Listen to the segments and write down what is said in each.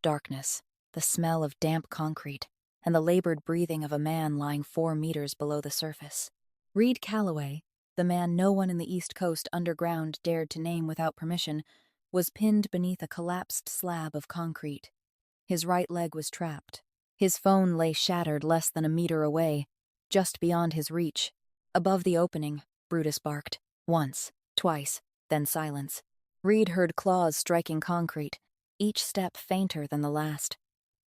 darkness, the smell of damp concrete, and the labored breathing of a man lying 4 meters below the surface. Reed Calloway, the man no one in the East Coast underground dared to name without permission, was pinned beneath a collapsed slab of concrete. His right leg was trapped. His phone lay shattered less than a meter away, just beyond his reach. Above the opening, Brutus barked. Once, twice, then silence. Reed heard claws striking concrete, each step fainter than the last.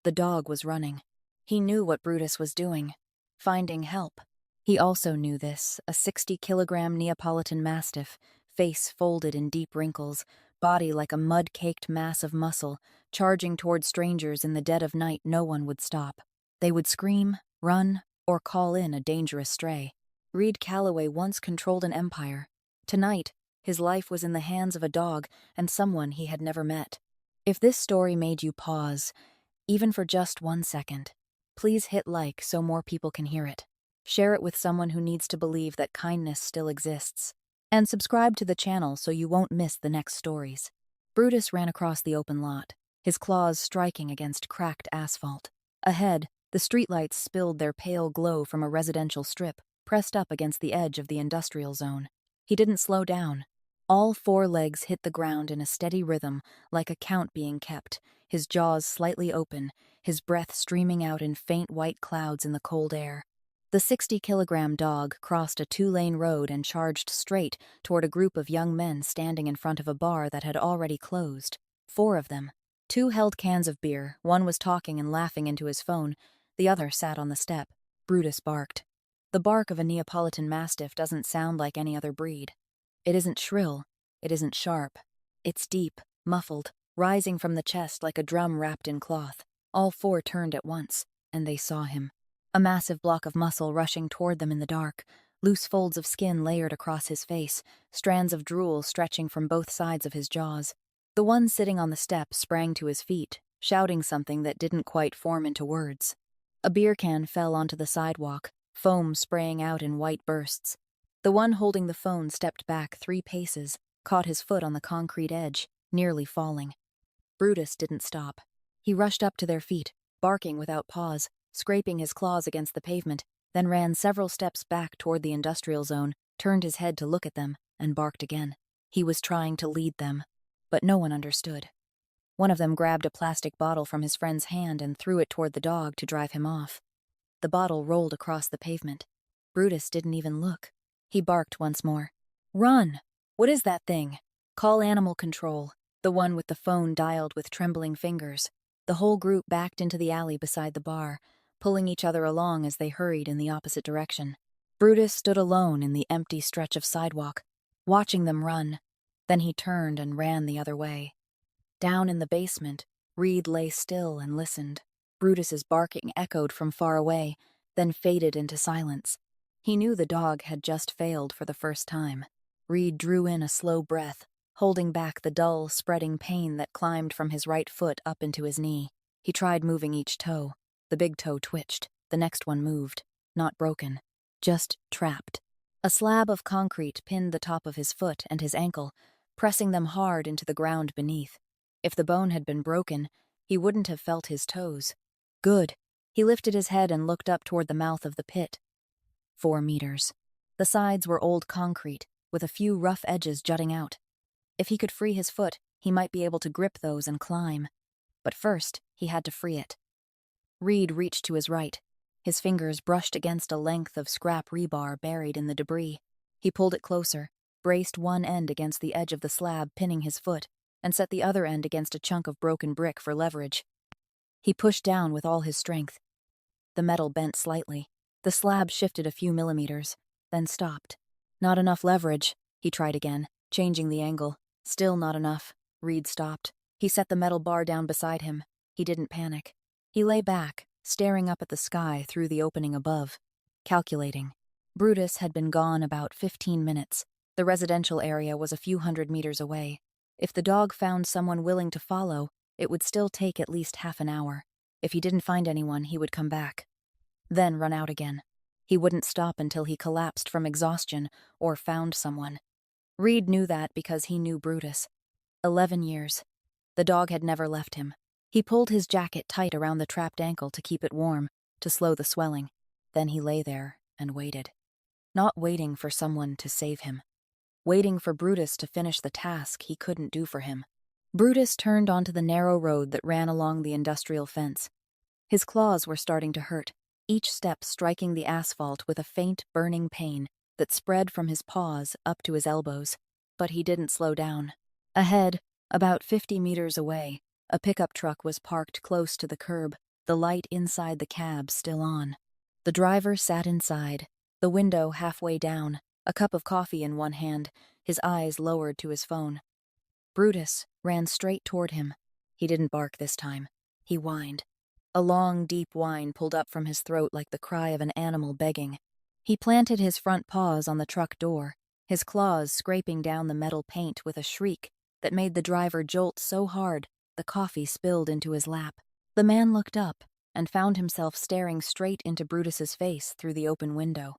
The dog was running. He knew what Brutus was doing, finding help. He also knew this, a 60-kilogram Neapolitan Mastiff, face folded in deep wrinkles, body like a mud-caked mass of muscle, charging toward strangers in the dead of night. No one would stop. They would scream, run, or call in a dangerous stray. Reed Calloway once controlled an empire. Tonight, his life was in the hands of a dog and someone he had never met. If this story made you pause, even for just 1 second, please hit like so more people can hear it. Share it with someone who needs to believe that kindness still exists. And subscribe to the channel so you won't miss the next stories. Brutus ran across the open lot, his claws striking against cracked asphalt. Ahead, the streetlights spilled their pale glow from a residential strip, pressed up against the edge of the industrial zone. He didn't slow down. All 4 legs hit the ground in a steady rhythm, like a count being kept, his jaws slightly open, his breath streaming out in faint white clouds in the cold air. The 60-kilogram dog crossed a 2-lane road and charged straight toward a group of young men standing in front of a bar that had already closed. 4 of them. 2 held cans of beer, one was talking and laughing into his phone, the other sat on the step. Brutus barked. The bark of a Neapolitan Mastiff doesn't sound like any other breed. It isn't shrill, it isn't sharp. It's deep, muffled, rising from the chest like a drum wrapped in cloth. All 4 turned at once, and they saw him. A massive block of muscle rushing toward them in the dark, loose folds of skin layered across his face, strands of drool stretching from both sides of his jaws. The one sitting on the step sprang to his feet, shouting something that didn't quite form into words. A beer can fell onto the sidewalk, foam spraying out in white bursts. The one holding the phone stepped back 3 paces, caught his foot on the concrete edge, nearly falling. Brutus didn't stop. He rushed up to their feet, barking without pause, scraping his claws against the pavement, then ran several steps back toward the industrial zone, turned his head to look at them, and barked again. He was trying to lead them, but no one understood. One of them grabbed a plastic bottle from his friend's hand and threw it toward the dog to drive him off. The bottle rolled across the pavement. Brutus didn't even look. He barked once more. "Run! What is that thing? Call animal control." The one with the phone dialed with trembling fingers. The whole group backed into the alley beside the bar, pulling each other along as they hurried in the opposite direction. Brutus stood alone in the empty stretch of sidewalk, watching them run. Then he turned and ran the other way. Down in the basement, Reed lay still and listened. Brutus's barking echoed from far away, then faded into silence. He knew the dog had just failed for the first time. Reed drew in a slow breath, holding back the dull, spreading pain that climbed from his right foot up into his knee. He tried moving each toe. The big toe twitched. The next one moved. Not broken. Just trapped. A slab of concrete pinned the top of his foot and his ankle, pressing them hard into the ground beneath. If the bone had been broken, he wouldn't have felt his toes. Good. He lifted his head and looked up toward the mouth of the pit. 4 meters. The sides were old concrete, with a few rough edges jutting out. If he could free his foot, he might be able to grip those and climb. But first, he had to free it. Reed reached to his right. His fingers brushed against a length of scrap rebar buried in the debris. He pulled it closer, braced one end against the edge of the slab pinning his foot, and set the other end against a chunk of broken brick for leverage. He pushed down with all his strength. The metal bent slightly. The slab shifted a few millimeters, then stopped. Not enough leverage, he tried again, changing the angle. Still not enough. Reed stopped. He set the metal bar down beside him. He didn't panic. He lay back, staring up at the sky through the opening above, calculating. Brutus had been gone about 15 minutes. The residential area was a few 100 meters away. If the dog found someone willing to follow, it would still take at least half an hour. If he didn't find anyone, he would come back. Then run out again. He wouldn't stop until he collapsed from exhaustion or found someone. Reed knew that because he knew Brutus. 11 years. The dog had never left him. He pulled his jacket tight around the trapped ankle to keep it warm, to slow the swelling. Then he lay there and waited. Not waiting for someone to save him. Waiting for Brutus to finish the task he couldn't do for him. Brutus turned onto the narrow road that ran along the industrial fence. His claws were starting to hurt, each step striking the asphalt with a faint, burning pain that spread from his paws up to his elbows. But he didn't slow down. Ahead, about 50 meters away, a pickup truck was parked close to the curb, the light inside the cab still on. The driver sat inside, the window halfway down, a cup of coffee in one hand, his eyes lowered to his phone. Brutus ran straight toward him. He didn't bark this time. He whined. A long, deep whine pulled up from his throat like the cry of an animal begging. He planted his front paws on the truck door, his claws scraping down the metal paint with a shriek that made the driver jolt so hard the coffee spilled into his lap. The man looked up and found himself staring straight into Brutus's face through the open window.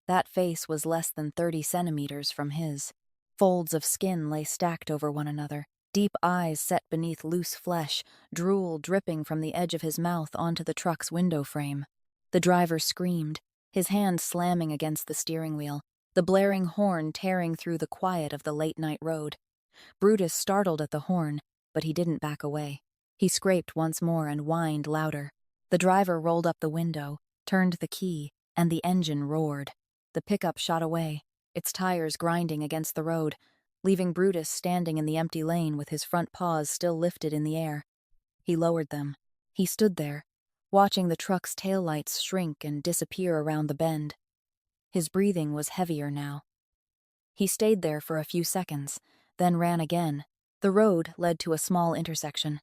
That face was less than 30 centimeters from his. Folds of skin lay stacked over one another, deep eyes set beneath loose flesh, drool dripping from the edge of his mouth onto the truck's window frame. The driver screamed, his hand slamming against the steering wheel, the blaring horn tearing through the quiet of the late-night road. Brutus startled at the horn, but he didn't back away. He scraped once more and whined louder. The driver rolled up the window, turned the key, and the engine roared. The pickup shot away, its tires grinding against the road, leaving Brutus standing in the empty lane with his front paws still lifted in the air. He lowered them. He stood there, watching the truck's taillights shrink and disappear around the bend. His breathing was heavier now. He stayed there for a few seconds, then ran again. The road led to a small intersection.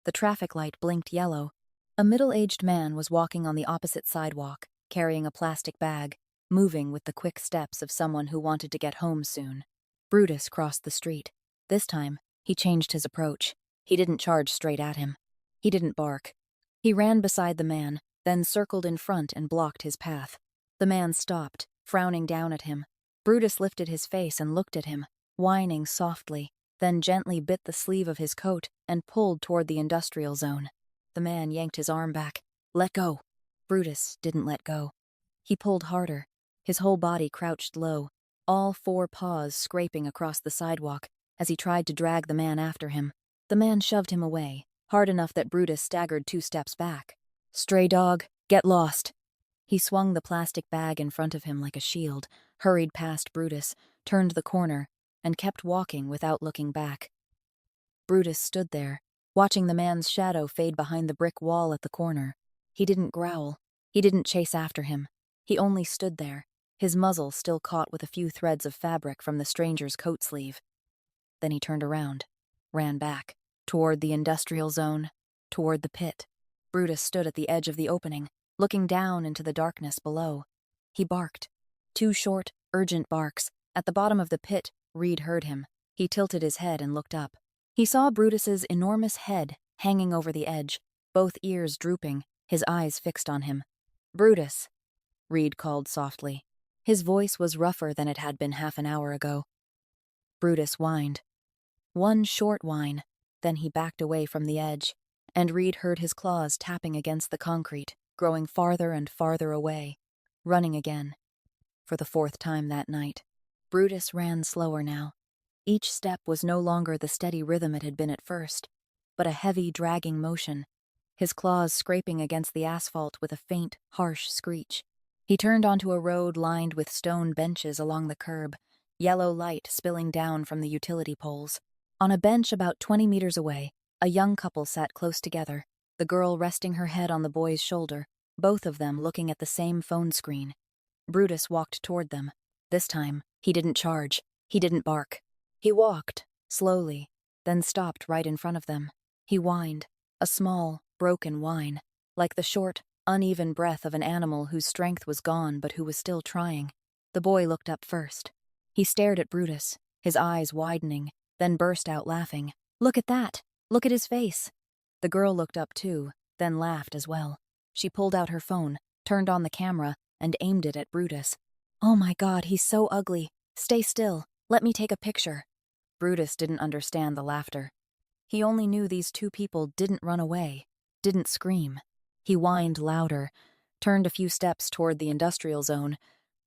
The traffic light blinked yellow. A middle-aged man was walking on the opposite sidewalk, carrying a plastic bag, moving with the quick steps of someone who wanted to get home soon. Brutus crossed the street. This time, he changed his approach. He didn't charge straight at him. He didn't bark. He ran beside the man, then circled in front and blocked his path. The man stopped, frowning down at him. Brutus lifted his face and looked at him, whining softly, then gently bit the sleeve of his coat and pulled toward the industrial zone. The man yanked his arm back. "Let go." Brutus didn't let go. He pulled harder, his whole body crouched low, all four paws scraping across the sidewalk as he tried to drag the man after him. The man shoved him away, hard enough that Brutus staggered 2 steps back. "Stray dog, get lost." He swung the plastic bag in front of him like a shield, hurried past Brutus, turned the corner, and kept walking without looking back. Brutus stood there, watching the man's shadow fade behind the brick wall at the corner. He didn't growl. He didn't chase after him. He only stood there, his muzzle still caught with a few threads of fabric from the stranger's coat sleeve. Then he turned around, ran back, toward the industrial zone, toward the pit. Brutus stood at the edge of the opening, looking down into the darkness below. He barked. 2 short, urgent barks. At the bottom of the pit, Reed heard him. He tilted his head and looked up. He saw Brutus's enormous head hanging over the edge, both ears drooping, his eyes fixed on him. "Brutus," Reed called softly. His voice was rougher than it had been half an hour ago. Brutus whined. One short whine, then he backed away from the edge, and Reed heard his claws tapping against the concrete, growing farther and farther away, running again. For the 4th time that night. Brutus ran slower now. Each step was no longer the steady rhythm it had been at first, but a heavy, dragging motion, his claws scraping against the asphalt with a faint, harsh screech. He turned onto a road lined with stone benches along the curb, yellow light spilling down from the utility poles. On a bench about 20 meters away, a young couple sat close together, the girl resting her head on the boy's shoulder, both of them looking at the same phone screen. Brutus walked toward them. This time, he didn't charge. He didn't bark. He walked, slowly, then stopped right in front of them. He whined, a small, broken whine, like the short, uneven breath of an animal whose strength was gone but who was still trying. The boy looked up first. He stared at Brutus, his eyes widening, then burst out laughing. "Look at that! Look at his face!" The girl looked up too, then laughed as well. She pulled out her phone, turned on the camera, and aimed it at Brutus. "Oh my God, he's so ugly. Stay still. Let me take a picture." Brutus didn't understand the laughter. He only knew these two people didn't run away, didn't scream. He whined louder, turned a few steps toward the industrial zone,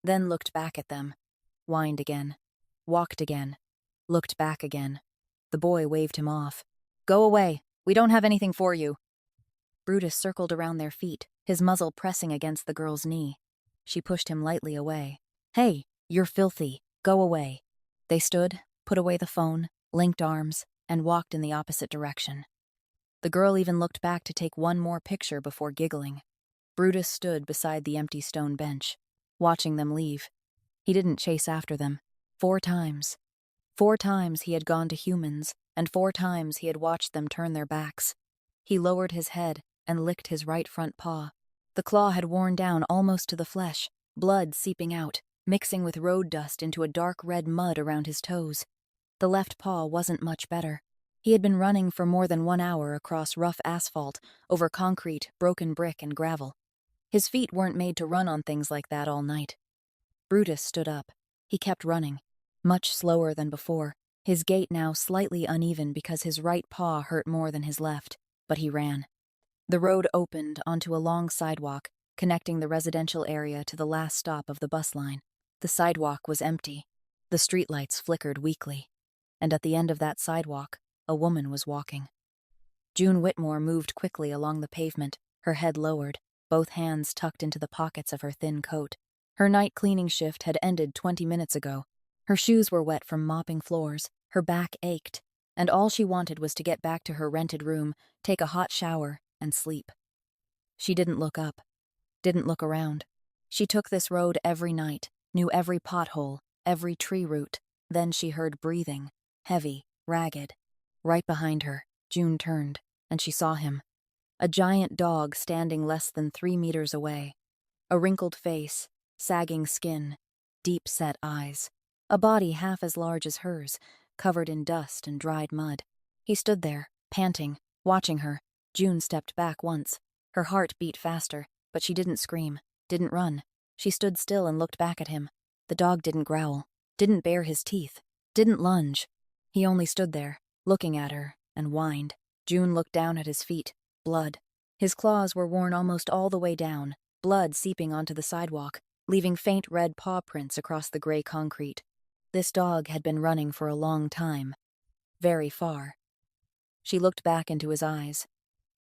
then looked back at them, whined again, walked again, looked back again. The boy waved him off. "Go away. We don't have anything for you." Brutus circled around their feet, his muzzle pressing against the girl's knee. She pushed him lightly away. "Hey, you're filthy. Go away." They stood, put away the phone, linked arms, and walked in the opposite direction. The girl even looked back to take one more picture before giggling. Brutus stood beside the empty stone bench, watching them leave. He didn't chase after them. 4 times. 4 times he had gone to humans, and 4 times he had watched them turn their backs. He lowered his head and licked his right front paw. The claw had worn down almost to the flesh, blood seeping out, mixing with road dust into a dark red mud around his toes. The left paw wasn't much better. He had been running for more than 1 hour across rough asphalt, over concrete, broken brick, and gravel. His feet weren't made to run on things like that all night. Brutus stood up. He kept running, much slower than before, his gait now slightly uneven because his right paw hurt more than his left, but he ran. The road opened onto a long sidewalk, connecting the residential area to the last stop of the bus line. The sidewalk was empty. The streetlights flickered weakly. And at the end of that sidewalk, a woman was walking. June Whitmore moved quickly along the pavement, her head lowered, both hands tucked into the pockets of her thin coat. Her night cleaning shift had ended 20 minutes ago. Her shoes were wet from mopping floors, her back ached, and all she wanted was to get back to her rented room, take a hot shower, and sleep. She didn't look up, didn't look around. She took this road every night, knew every pothole, every tree root. Then she heard breathing, heavy, ragged. Right behind her, June turned, and she saw him. A giant dog standing less than 3 meters away. A wrinkled face, sagging skin, deep-set eyes. A body half as large as hers, covered in dust and dried mud. He stood there, panting, watching her. June stepped back once. Her heart beat faster, but she didn't scream, didn't run. She stood still and looked back at him. The dog didn't growl, didn't bare his teeth, didn't lunge. He only stood there, looking at her, and whined. June looked down at his feet. Blood. His claws were worn almost all the way down, blood seeping onto the sidewalk, leaving faint red paw prints across the gray concrete. This dog had been running for a long time. Very far. She looked back into his eyes.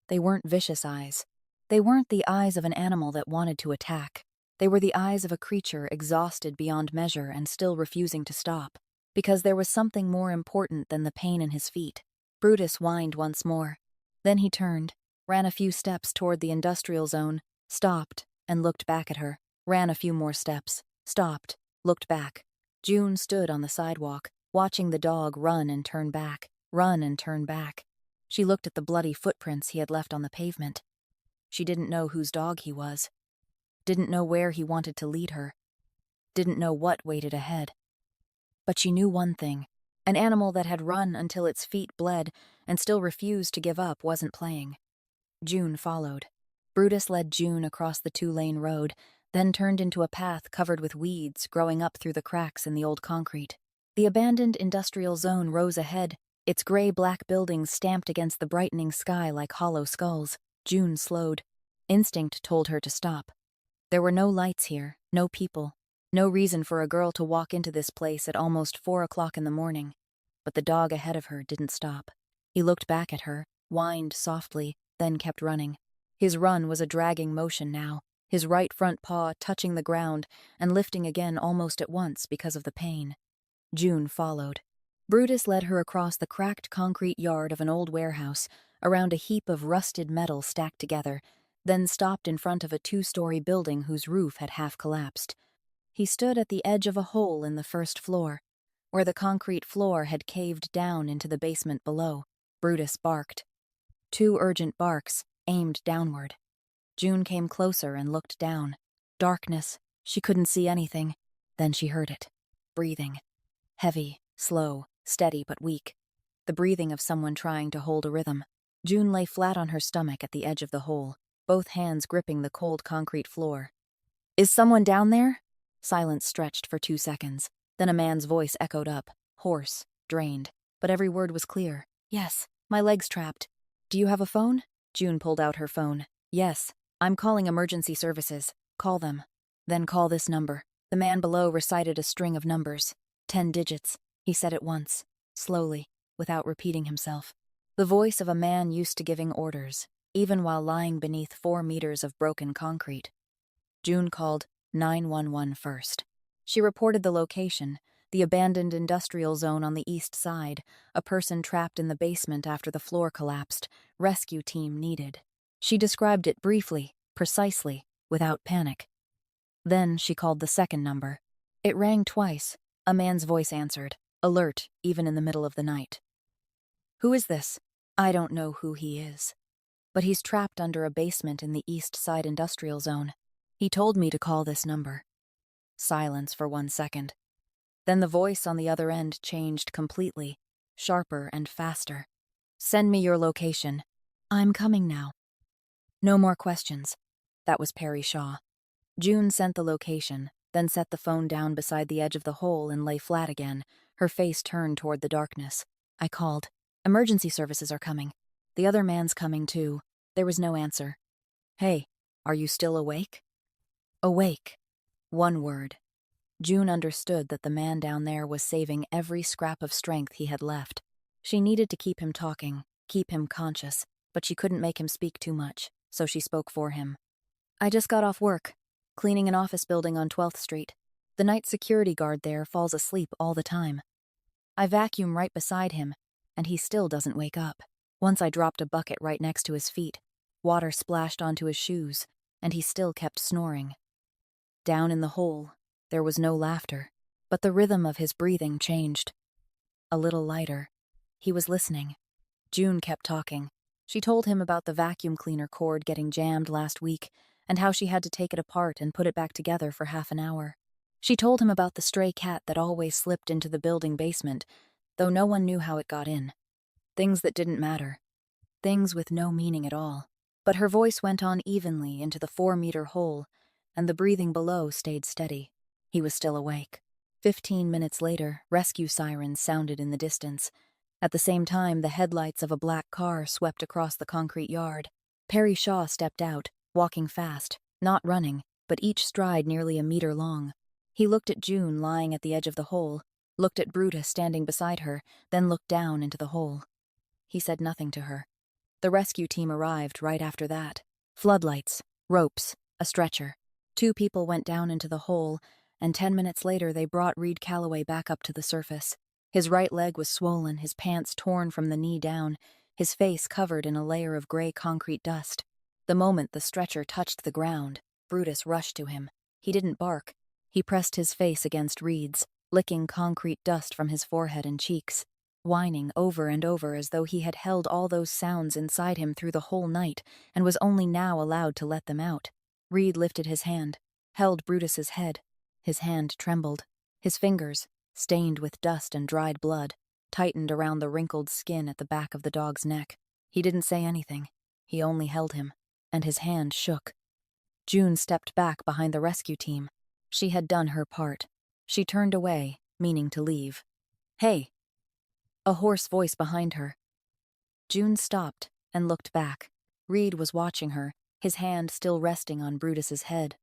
They weren't vicious eyes. They weren't the eyes of an animal that wanted to attack. They were the eyes of a creature exhausted beyond measure and still refusing to stop, because there was something more important than the pain in his feet. Brutus whined once more. Then he turned, ran a few steps toward the industrial zone, stopped, and looked back at her, ran a few more steps, stopped, looked back. June stood on the sidewalk, watching the dog run and turn back, run and turn back. She looked at the bloody footprints he had left on the pavement. She didn't know whose dog he was, didn't know where he wanted to lead her, didn't know what waited ahead. But she knew one thing. An animal that had run until its feet bled and still refused to give up wasn't playing. June followed. Brutus led June across the 2-lane road, then turned into a path covered with weeds growing up through the cracks in the old concrete. The abandoned industrial zone rose ahead, its gray-black buildings stamped against the brightening sky like hollow skulls. June slowed. Instinct told her to stop. There were no lights here, no people, no reason for a girl to walk into this place at almost 4 o'clock in the morning. But the dog ahead of her didn't stop. He looked back at her, whined softly, then kept running. His run was a dragging motion now, his right front paw touching the ground and lifting again almost at once because of the pain. June followed. Brutus led her across the cracked concrete yard of an old warehouse, around a heap of rusted metal stacked together, then stopped in front of a 2-story building whose roof had half collapsed. He stood at the edge of a hole in the first floor, where the concrete floor had caved down into the basement below. Brutus barked. 2 urgent barks, aimed downward. June came closer and looked down. Darkness. She couldn't see anything. Then she heard it. Breathing. Heavy, slow, steady but weak. The breathing of someone trying to hold a rhythm. June lay flat on her stomach at the edge of the hole, both hands gripping the cold concrete floor. "Is someone down there?" Silence stretched for 2 seconds. Then a man's voice echoed up, hoarse, drained, but every word was clear. "Yes." My leg's trapped. Do you have a phone? June pulled out her phone. Yes. I'm calling emergency services. Call them. Then call this number. The man below recited a string of numbers. 10 digits. He said it once, slowly, without repeating himself. The voice of a man used to giving orders, even while lying beneath 4 meters of broken concrete. June called 911 first. She reported the location, the abandoned industrial zone on the east side, a person trapped in the basement after the floor collapsed, rescue team needed. She described it briefly, precisely, without panic. Then she called the second number. It rang twice. A man's voice answered, alert, even in the middle of the night. Who is this? I don't know who he is. But he's trapped under a basement in the east side industrial zone. He told me to call this number. Silence for 1 second. Then the voice on the other end changed completely, sharper and faster. Send me your location. I'm coming now. No more questions. That was Perry Shaw. June sent the location, then set the phone down beside the edge of the hole and lay flat again, her face turned toward the darkness. I called. Emergency services are coming. The other man's coming too. There was no answer. Hey, are you still awake? Awake. One word. June understood that the man down there was saving every scrap of strength he had left. She needed to keep him talking, keep him conscious, but she couldn't make him speak too much, so she spoke for him. I just got off work, cleaning an office building on 12th Street. The night security guard there falls asleep all the time. I vacuum right beside him, and he still doesn't wake up. Once I dropped a bucket right next to his feet. Water splashed onto his shoes, and he still kept snoring. Down in the hole, there was no laughter, but the rhythm of his breathing changed. A little lighter. He was listening. June kept talking. She told him about the vacuum cleaner cord getting jammed last week, and how she had to take it apart and put it back together for half an hour. She told him about the stray cat that always slipped into the building basement, though no one knew how it got in. Things that didn't matter. Things with no meaning at all. But her voice went on evenly into the 4-meter hole, and the breathing below stayed steady. He was still awake. 15 minutes later, rescue sirens sounded in the distance. At the same time, the headlights of a black car swept across the concrete yard. Perry Shaw stepped out, walking fast, not running, but each stride nearly a meter long. He looked at June lying at the edge of the hole, looked at Brutus standing beside her, then looked down into the hole. He said nothing to her. The rescue team arrived right after that. Floodlights, ropes, a stretcher. 2 people went down into the hole, and 10 minutes later they brought Reed Calloway back up to the surface. His right leg was swollen, his pants torn from the knee down, his face covered in a layer of gray concrete dust. The moment the stretcher touched the ground, Brutus rushed to him. He didn't bark. He pressed his face against Reed's, licking concrete dust from his forehead and cheeks, whining over and over as though he had held all those sounds inside him through the whole night and was only now allowed to let them out. Reed lifted his hand, held Brutus's head. His hand trembled. His fingers, stained with dust and dried blood, tightened around the wrinkled skin at the back of the dog's neck. He didn't say anything. He only held him, and his hand shook. June stepped back behind the rescue team. She had done her part. She turned away, meaning to leave. Hey! A hoarse voice behind her. June stopped and looked back. Reed was watching her, his hand still resting on Brutus's head.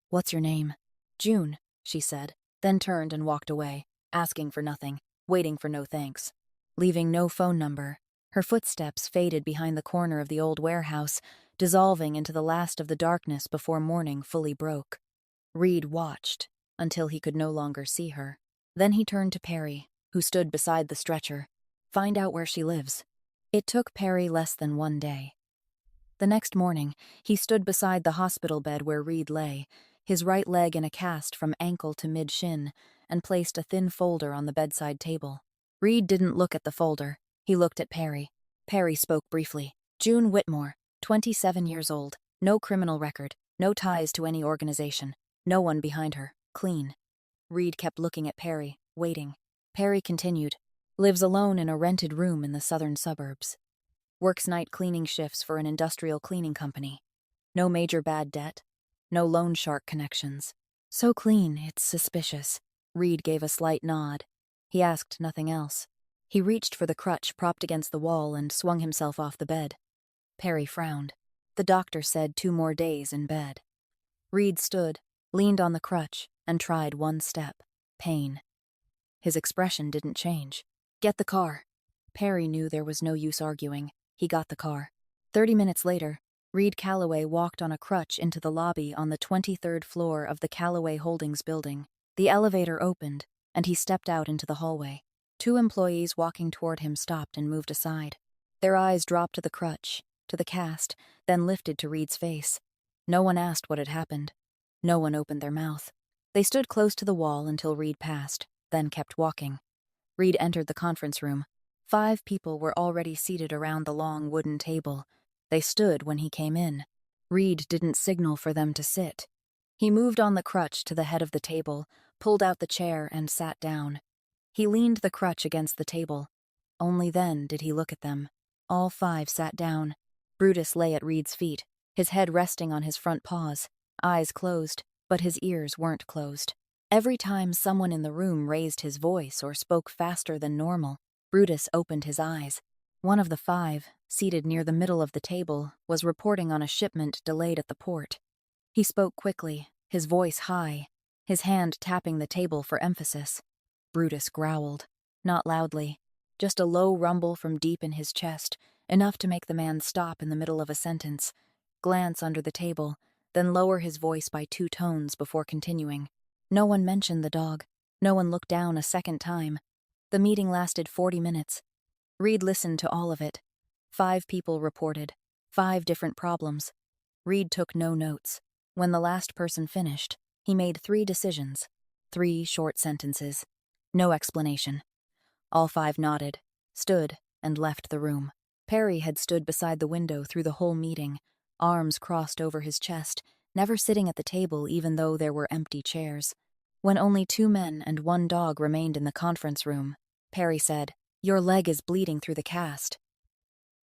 What's your name? June, she said, then turned and walked away, asking for nothing, waiting for no thanks. Leaving no phone number, her footsteps faded behind the corner of the old warehouse, dissolving into the last of the darkness before morning fully broke. Reed watched until he could no longer see her. Then he turned to Perry, who stood beside the stretcher. Find out where she lives. It took Perry less than 1 day. The next morning, he stood beside the hospital bed where Reed lay, his right leg in a cast from ankle to mid-shin, and placed a thin folder on the bedside table. Reed didn't look at the folder. He looked at Perry. Perry spoke briefly. June Whitmore, 27 years old, no criminal record, no ties to any organization, no one behind her, clean. Reed kept looking at Perry, waiting. Perry continued. Lives alone in a rented room in the southern suburbs. Works night cleaning shifts for an industrial cleaning company. No major bad debt. No loan shark connections. So clean, it's suspicious. Reed gave a slight nod. He asked nothing else. He reached for the crutch propped against the wall and swung himself off the bed. Perry frowned. The doctor said 2 more days in bed. Reed stood, leaned on the crutch, and tried one step. Pain. His expression didn't change. "Get the car." Perry knew there was no use arguing. He got the car. 30 minutes later, Reed Calloway walked on a crutch into the lobby on the 23rd floor of the Calloway Holdings building. The elevator opened, and he stepped out into the hallway. 2 employees walking toward him stopped and moved aside. Their eyes dropped to the crutch, to the cast, then lifted to Reed's face. No one asked what had happened. No one opened their mouth. They stood close to the wall until Reed passed, then kept walking. Reed entered the conference room. 5 people were already seated around the long wooden table. They stood when he came in. Reed didn't signal for them to sit. He moved on the crutch to the head of the table, pulled out the chair, and sat down. He leaned the crutch against the table. Only then did he look at them. All 5 sat down. Brutus lay at Reed's feet, his head resting on his front paws, eyes closed, but his ears weren't closed. Every time someone in the room raised his voice or spoke faster than normal, Brutus opened his eyes. One of the 5, seated near the middle of the table, was reporting on a shipment delayed at the port. He spoke quickly, his voice high, his hand tapping the table for emphasis. Brutus growled, not loudly, just a low rumble from deep in his chest, enough to make the man stop in the middle of a sentence, glance under the table, then lower his voice by 2 tones before continuing. No one mentioned the dog. No one looked down a second time. The meeting lasted 40 minutes. Reed listened to all of it. 5 people reported. 5 different problems. Reed took no notes. When the last person finished, he made 3 decisions. 3 short sentences. No explanation. All 5 nodded, stood, and left the room. Perry had stood beside the window through the whole meeting, arms crossed over his chest, never sitting at the table even though there were empty chairs. When only 2 men and 1 dog remained in the conference room, Perry said, "Your leg is bleeding through the cast."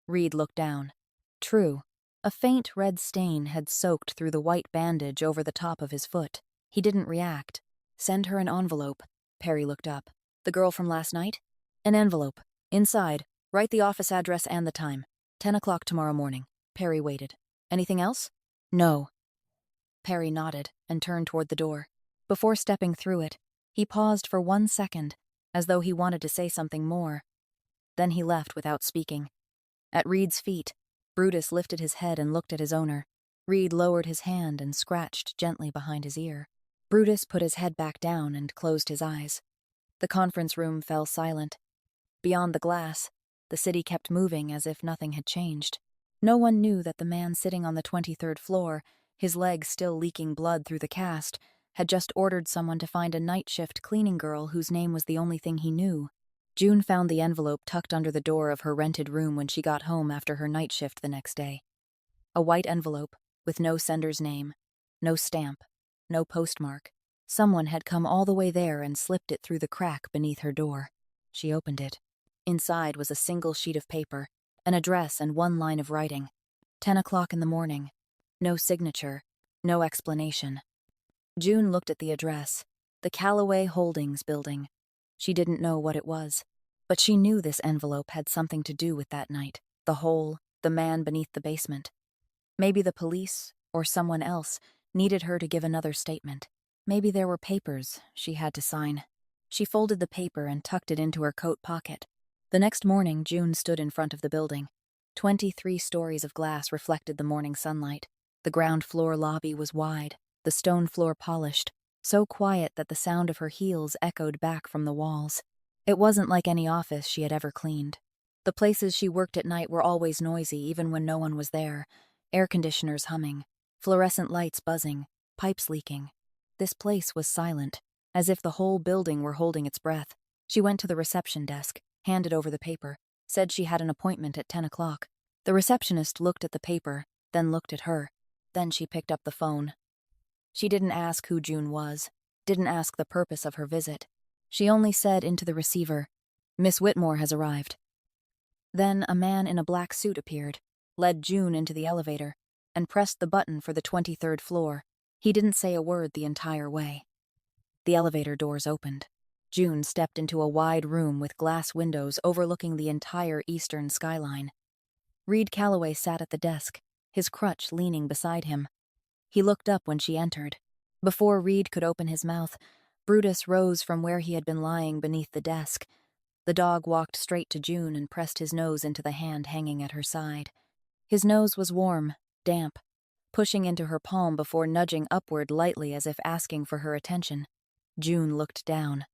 Reed looked down. True, a faint red stain had soaked through the white bandage over the top of his foot. He didn't react. "Send her an envelope." Perry looked up. "The girl from last night?" "An envelope. Inside, write the office address and the time. 10 o'clock tomorrow morning." Perry waited. "Anything else?" "No." Perry nodded and turned toward the door. Before stepping through it, he paused for 1 second, as though he wanted to say something more. Then he left without speaking. At Reed's feet, Brutus lifted his head and looked at his owner. Reed lowered his hand and scratched gently behind his ear. Brutus put his head back down and closed his eyes. The conference room fell silent. Beyond the glass, the city kept moving as if nothing had changed. No one knew that the man sitting on the 23rd floor, his legs still leaking blood through the cast, had just ordered someone to find a night shift cleaning girl whose name was the only thing he knew. June found the envelope tucked under the door of her rented room when she got home after her night shift the next day. A white envelope, with no sender's name, no stamp, no postmark. Someone had come all the way there and slipped it through the crack beneath her door. She opened it. Inside was a single sheet of paper, an address and 1 line of writing. 10 o'clock in the morning. No signature, no explanation. June looked at the address, the Calloway Holdings building. She didn't know what it was, but she knew this envelope had something to do with that night, the hole, the man beneath the basement. Maybe the police, or someone else, needed her to give another statement. Maybe there were papers she had to sign. She folded the paper and tucked it into her coat pocket. The next morning, June stood in front of the building. 23 stories of glass reflected the morning sunlight. The ground floor lobby was wide, the stone floor polished, so quiet that the sound of her heels echoed back from the walls. It wasn't like any office she had ever cleaned. The places she worked at night were always noisy, even when no one was there. Air conditioners humming, fluorescent lights buzzing, pipes leaking. This place was silent, as if the whole building were holding its breath. She went to the reception desk, handed over the paper, said she had an appointment at 10 o'clock. The receptionist looked at the paper, then looked at her. Then she picked up the phone. She didn't ask who June was, didn't ask the purpose of her visit. She only said into the receiver, "Miss Whitmore has arrived." Then a man in a black suit appeared, led June into the elevator, and pressed the button for the 23rd floor. He didn't say a word the entire way. The elevator doors opened. June stepped into a wide room with glass windows overlooking the entire eastern skyline. Reed Calloway sat at the desk, his crutch leaning beside him. He looked up when she entered. Before Reed could open his mouth, Brutus rose from where he had been lying beneath the desk. The dog walked straight to June and pressed his nose into the hand hanging at her side. His nose was warm, damp, pushing into her palm before nudging upward lightly as if asking for her attention. June looked down.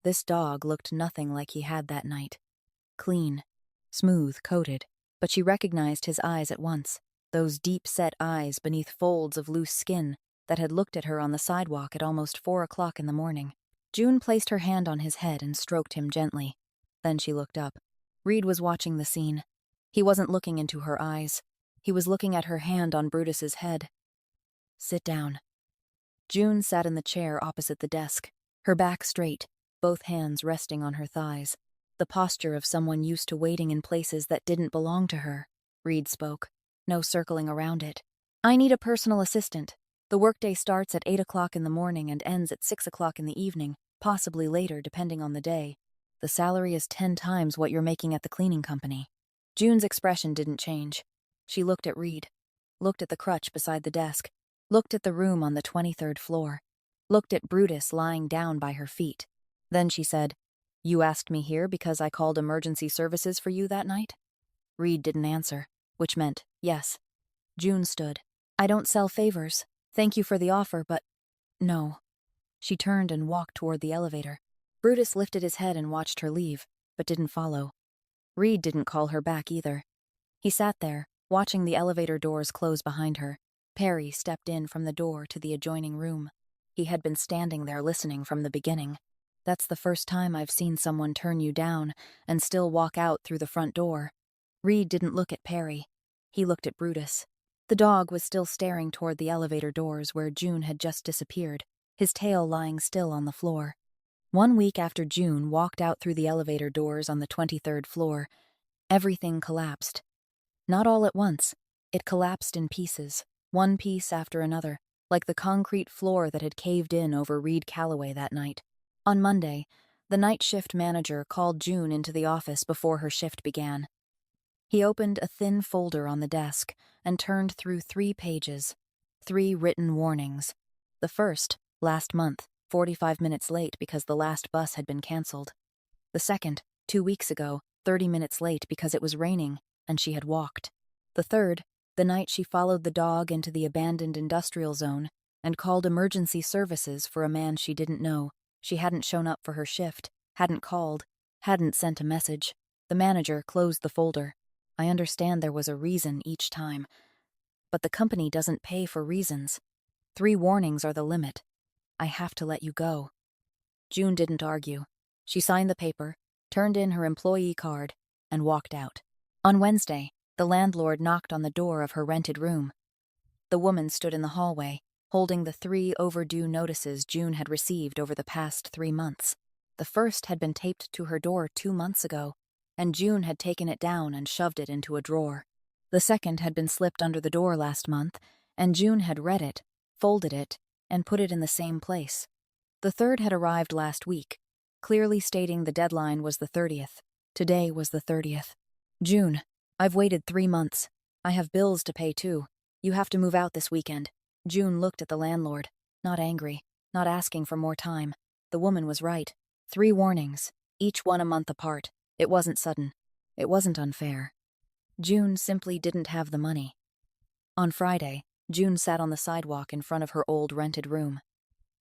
This dog looked nothing like he had that night. Clean, smooth, coated, but she recognized his eyes at once, those deep-set eyes beneath folds of loose skin that had looked at her on the sidewalk at almost 4 o'clock in the morning. June placed her hand on his head and stroked him gently. Then she looked up. Reed was watching the scene. He wasn't looking into her eyes. He was looking at her hand on Brutus's head. "Sit down." June sat in the chair opposite the desk, her back straight, both hands resting on her thighs. The posture of someone used to waiting in places that didn't belong to her. Reed spoke. No circling around it. "I need a personal assistant. The workday starts at 8 o'clock in the morning and ends at 6 o'clock in the evening, possibly later depending on the day. The salary is 10 times what you're making at the cleaning company." June's expression didn't change. She looked at Reed, looked at the crutch beside the desk, looked at the room on the 23rd floor, looked at Brutus lying down by her feet. Then she said, "You asked me here because I called emergency services for you that night?" Reed didn't answer, which meant yes. June stood. "I don't sell favors. Thank you for the offer, but no." She turned and walked toward the elevator. Brutus lifted his head and watched her leave, but didn't follow. Reed didn't call her back either. He sat there, watching the elevator doors close behind her. Perry stepped in from the door to the adjoining room. He had been standing there listening from the beginning. "That's the first time I've seen someone turn you down and still walk out through the front door." Reed didn't look at Perry. He looked at Brutus. The dog was still staring toward the elevator doors where June had just disappeared, his tail lying still on the floor. 1 week after June walked out through the elevator doors on the 23rd floor, everything collapsed. Not all at once. It collapsed in pieces, one piece after another, like the concrete floor that had caved in over Reed Calloway that night. On Monday, the night shift manager called June into the office before her shift began. He opened a thin folder on the desk and turned through 3 pages, 3 written warnings. The first, last month, 45 minutes late because the last bus had been canceled. The second, 2 weeks ago, 30 minutes late because it was raining and she had walked. The third, the night she followed the dog into the abandoned industrial zone and called emergency services for a man she didn't know. She hadn't shown up for her shift, hadn't called, hadn't sent a message. The manager closed the folder. "I understand there was a reason each time, but the company doesn't pay for reasons. 3 warnings are the limit. I have to let you go." June didn't argue. She signed the paper, turned in her employee card, and walked out. On Wednesday, the landlord knocked on the door of her rented room. The woman stood in the hallway, holding the 3 overdue notices June had received over the past 3 months. The first had been taped to her door 2 months ago, and June had taken it down and shoved it into a drawer. The second had been slipped under the door last month, and June had read it, folded it, and put it in the same place. The third had arrived last week, clearly stating the deadline was the 30th. Today was the 30th. "June, I've waited 3 months. I have bills to pay too. You have to move out this weekend." June looked at the landlord, not angry, not asking for more time. The woman was right. 3 warnings, each one a month apart. It wasn't sudden. It wasn't unfair. June simply didn't have the money. On Friday, June sat on the sidewalk in front of her old rented room.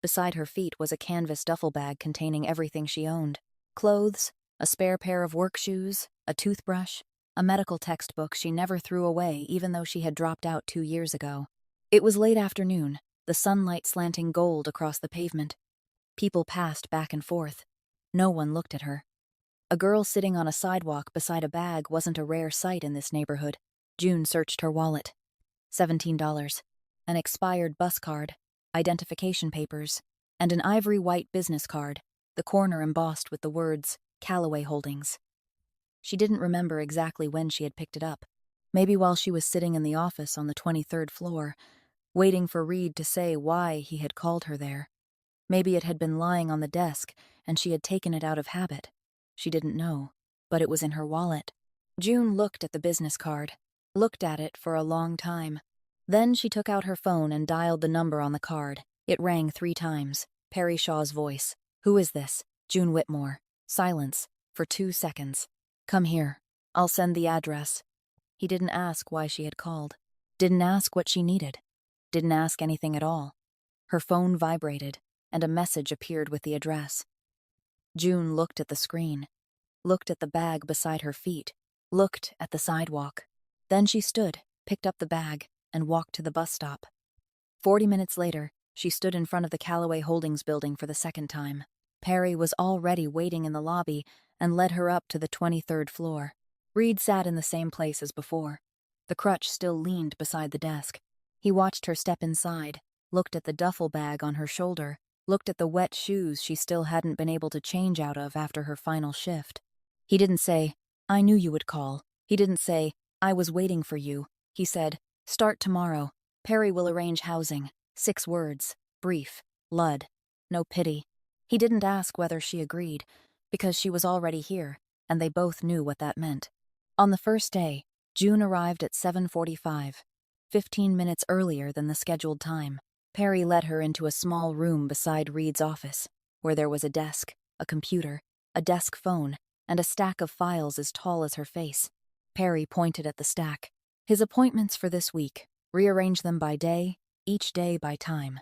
Beside her feet was a canvas duffel bag containing everything she owned. Clothes, a spare pair of work shoes, a toothbrush, a medical textbook she never threw away even though she had dropped out 2 years ago. It was late afternoon, the sunlight slanting gold across the pavement. People passed back and forth. No one looked at her. A girl sitting on a sidewalk beside a bag wasn't a rare sight in this neighborhood. June searched her wallet. $17. An expired bus card, identification papers, and an ivory white business card, the corner embossed with the words, Calloway Holdings. She didn't remember exactly when she had picked it up. Maybe while she was sitting in the office on the 23rd floor, waiting for Reed to say why he had called her there. Maybe it had been lying on the desk and she had taken it out of habit. She didn't know, but it was in her wallet. June looked at the business card, looked at it for a long time. Then she took out her phone and dialed the number on the card. It rang 3 times. Perry Shaw's voice. "Who is this?" "June Whitmore." Silence for 2 seconds. "Come here. I'll send the address." He didn't ask why she had called. Didn't ask what she needed. Didn't ask anything at all. Her phone vibrated, and a message appeared with the address. June looked at the screen, looked at the bag beside her feet, looked at the sidewalk. Then she stood, picked up the bag, and walked to the bus stop. 40 minutes later, she stood in front of the Calloway Holdings building for the second time. Perry was already waiting in the lobby and led her up to the 23rd floor. Reed sat in the same place as before. The crutch still leaned beside the desk. He watched her step inside, looked at the duffel bag on her shoulder, looked at the wet shoes she still hadn't been able to change out of after her final shift. He didn't say, "I knew you would call." He didn't say, "I was waiting for you." He said, "Start tomorrow. Perry will arrange housing." 6 words, brief, Lud, no pity. He didn't ask whether she agreed, because she was already here, and they both knew what that meant. On the first day, June arrived at 7:45, 15 minutes earlier than the scheduled time. Perry led her into a small room beside Reed's office, where there was a desk, a computer, a desk phone, and a stack of files as tall as her face. Perry pointed at the stack. "His appointments for this week. Rearrange them by day, each day by time.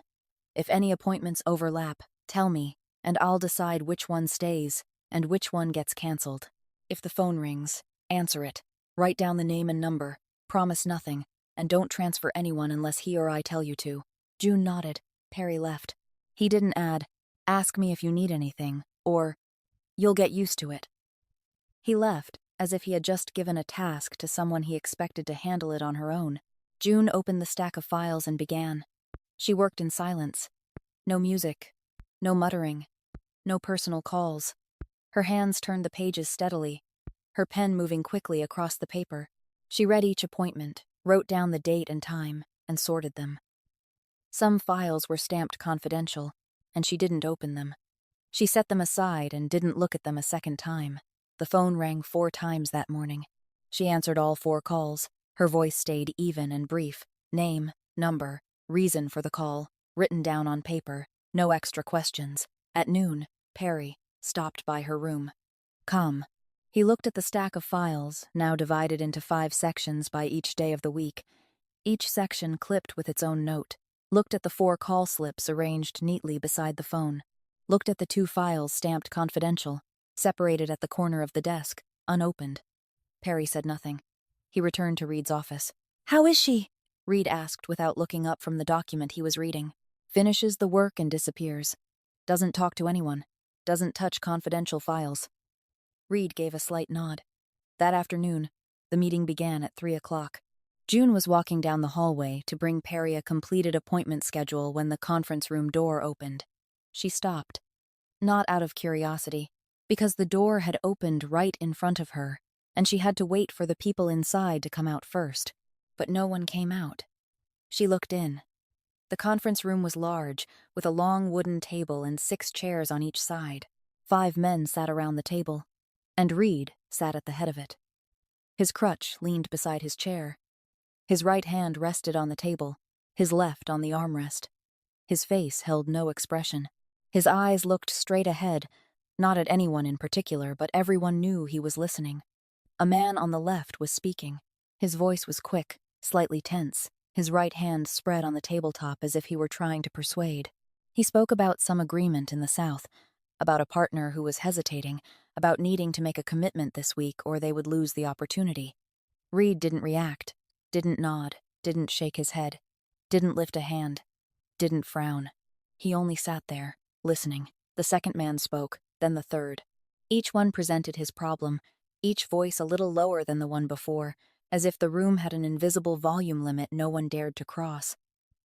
If any appointments overlap, tell me, and I'll decide which one stays and which one gets canceled. If the phone rings, answer it. Write down the name and number. Promise nothing, and don't transfer anyone unless he or I tell you to." June nodded. Perry left. He didn't add, "Ask me if you need anything," or, "You'll get used to it." He left, as if he had just given a task to someone he expected to handle it on her own. June opened the stack of files and began. She worked in silence. No music, no muttering, no personal calls. Her hands turned the pages steadily, her pen moving quickly across the paper. She read each appointment, wrote down the date and time, and sorted them. Some files were stamped confidential, and she didn't open them. She set them aside and didn't look at them a second time. The phone rang 4 times that morning. She answered all 4 calls. Her voice stayed even and brief. Name, number, reason for the call, written down on paper, no extra questions. At noon, Perry stopped by her room. "Come." He looked at the stack of files, now divided into 5 sections by each day of the week, each section clipped with its own note. Looked at the 4 call slips arranged neatly beside the phone. Looked at the 2 files stamped confidential, separated at the corner of the desk, unopened. Perry said nothing. He returned to Reed's office. "How is she?" Reed asked without looking up from the document he was reading. "Finishes the work and disappears. Doesn't talk to anyone. Doesn't touch confidential files." Reed gave a slight nod. That afternoon, the meeting began at 3 o'clock. June was walking down the hallway to bring Perry a completed appointment schedule when the conference room door opened. She stopped. Not out of curiosity, because the door had opened right in front of her, and she had to wait for the people inside to come out first. But no one came out. She looked in. The conference room was large, with a long wooden table and 6 chairs on each side. 5 men sat around the table, and Reed sat at the head of it. His crutch leaned beside his chair. His right hand rested on the table, his left on the armrest. His face held no expression. His eyes looked straight ahead, not at anyone in particular, but everyone knew he was listening. A man on the left was speaking. His voice was quick, slightly tense, his right hand spread on the tabletop as if he were trying to persuade. He spoke about some agreement in the South, about a partner who was hesitating, about needing to make a commitment this week or they would lose the opportunity. Reed didn't react, didn't nod, didn't shake his head, didn't lift a hand, didn't frown. He only sat there, listening. The second man spoke, then the third. Each one presented his problem, each voice a little lower than the one before, as if the room had an invisible volume limit no one dared to cross.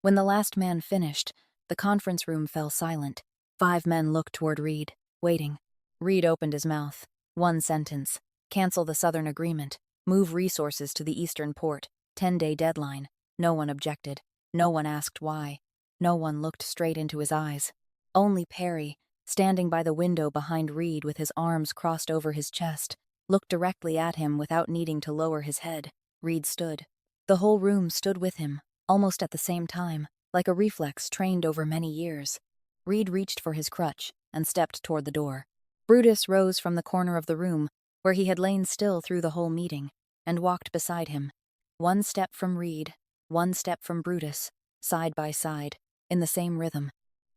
When the last man finished, the conference room fell silent. 5 men looked toward Reed, waiting. Reed opened his mouth. 1 sentence. Cancel the Southern Agreement. Move resources to the Eastern Port. 10-day deadline. No one objected. No one asked why. No one looked straight into his eyes. Only Perry, standing by the window behind Reed with his arms crossed over his chest, looked directly at him without needing to lower his head. Reed stood. The whole room stood with him, almost at the same time, like a reflex trained over many years. Reed reached for his crutch and stepped toward the door. Brutus rose from the corner of the room, where he had lain still through the whole meeting, and walked beside him. One step from Reed, one step from Brutus, side by side, in the same rhythm.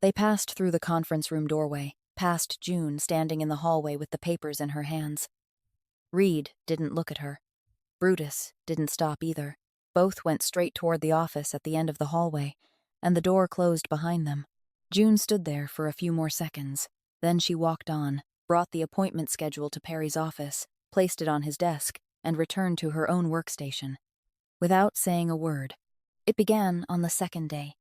They passed through the conference room doorway, past June standing in the hallway with the papers in her hands. Reed didn't look at her. Brutus didn't stop either. Both went straight toward the office at the end of the hallway, and the door closed behind them. June stood there for a few more seconds. Then she walked on, brought the appointment schedule to Perry's office, placed it on his desk, and returned to her own workstation. Without saying a word. It began on the second day.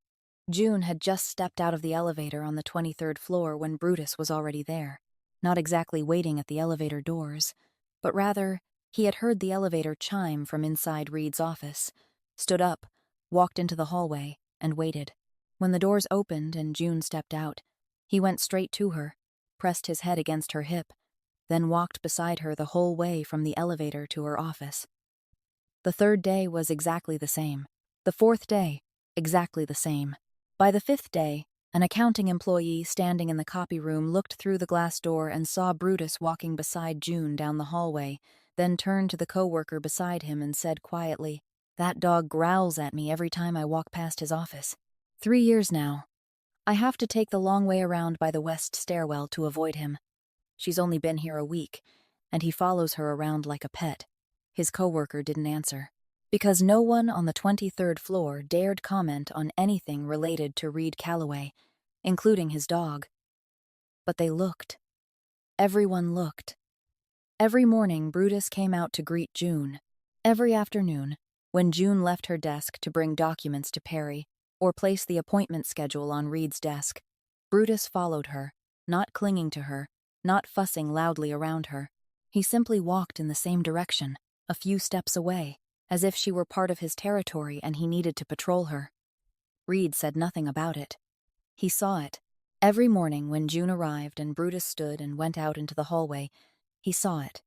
June had just stepped out of the elevator on the 23rd floor when Brutus was already there, not exactly waiting at the elevator doors, but rather he had heard the elevator chime from inside Reed's office, stood up, walked into the hallway, and waited. When the doors opened and June stepped out, he went straight to her, pressed his head against her hip, then walked beside her the whole way from the elevator to her office. The third day was exactly the same. The fourth day, exactly the same. By the fifth day, an accounting employee standing in the copy room looked through the glass door and saw Brutus walking beside June down the hallway, then turned to the coworker beside him and said quietly, "That dog growls at me every time I walk past his office. 3 years now. I have to take the long way around by the west stairwell to avoid him. She's only been here a week, and he follows her around like a pet." His coworker didn't answer, because no one on the 23rd floor dared comment on anything related to Reed Calloway, including his dog. But they looked. Everyone looked. Every morning, Brutus came out to greet June. Every afternoon, when June left her desk to bring documents to Perry or place the appointment schedule on Reed's desk, Brutus followed her, not clinging to her, not fussing loudly around her. He simply walked in the same direction, a few steps away, as if she were part of his territory and he needed to patrol her. Reed said nothing about it. He saw it. Every morning when June arrived and Brutus stood and went out into the hallway, he saw it.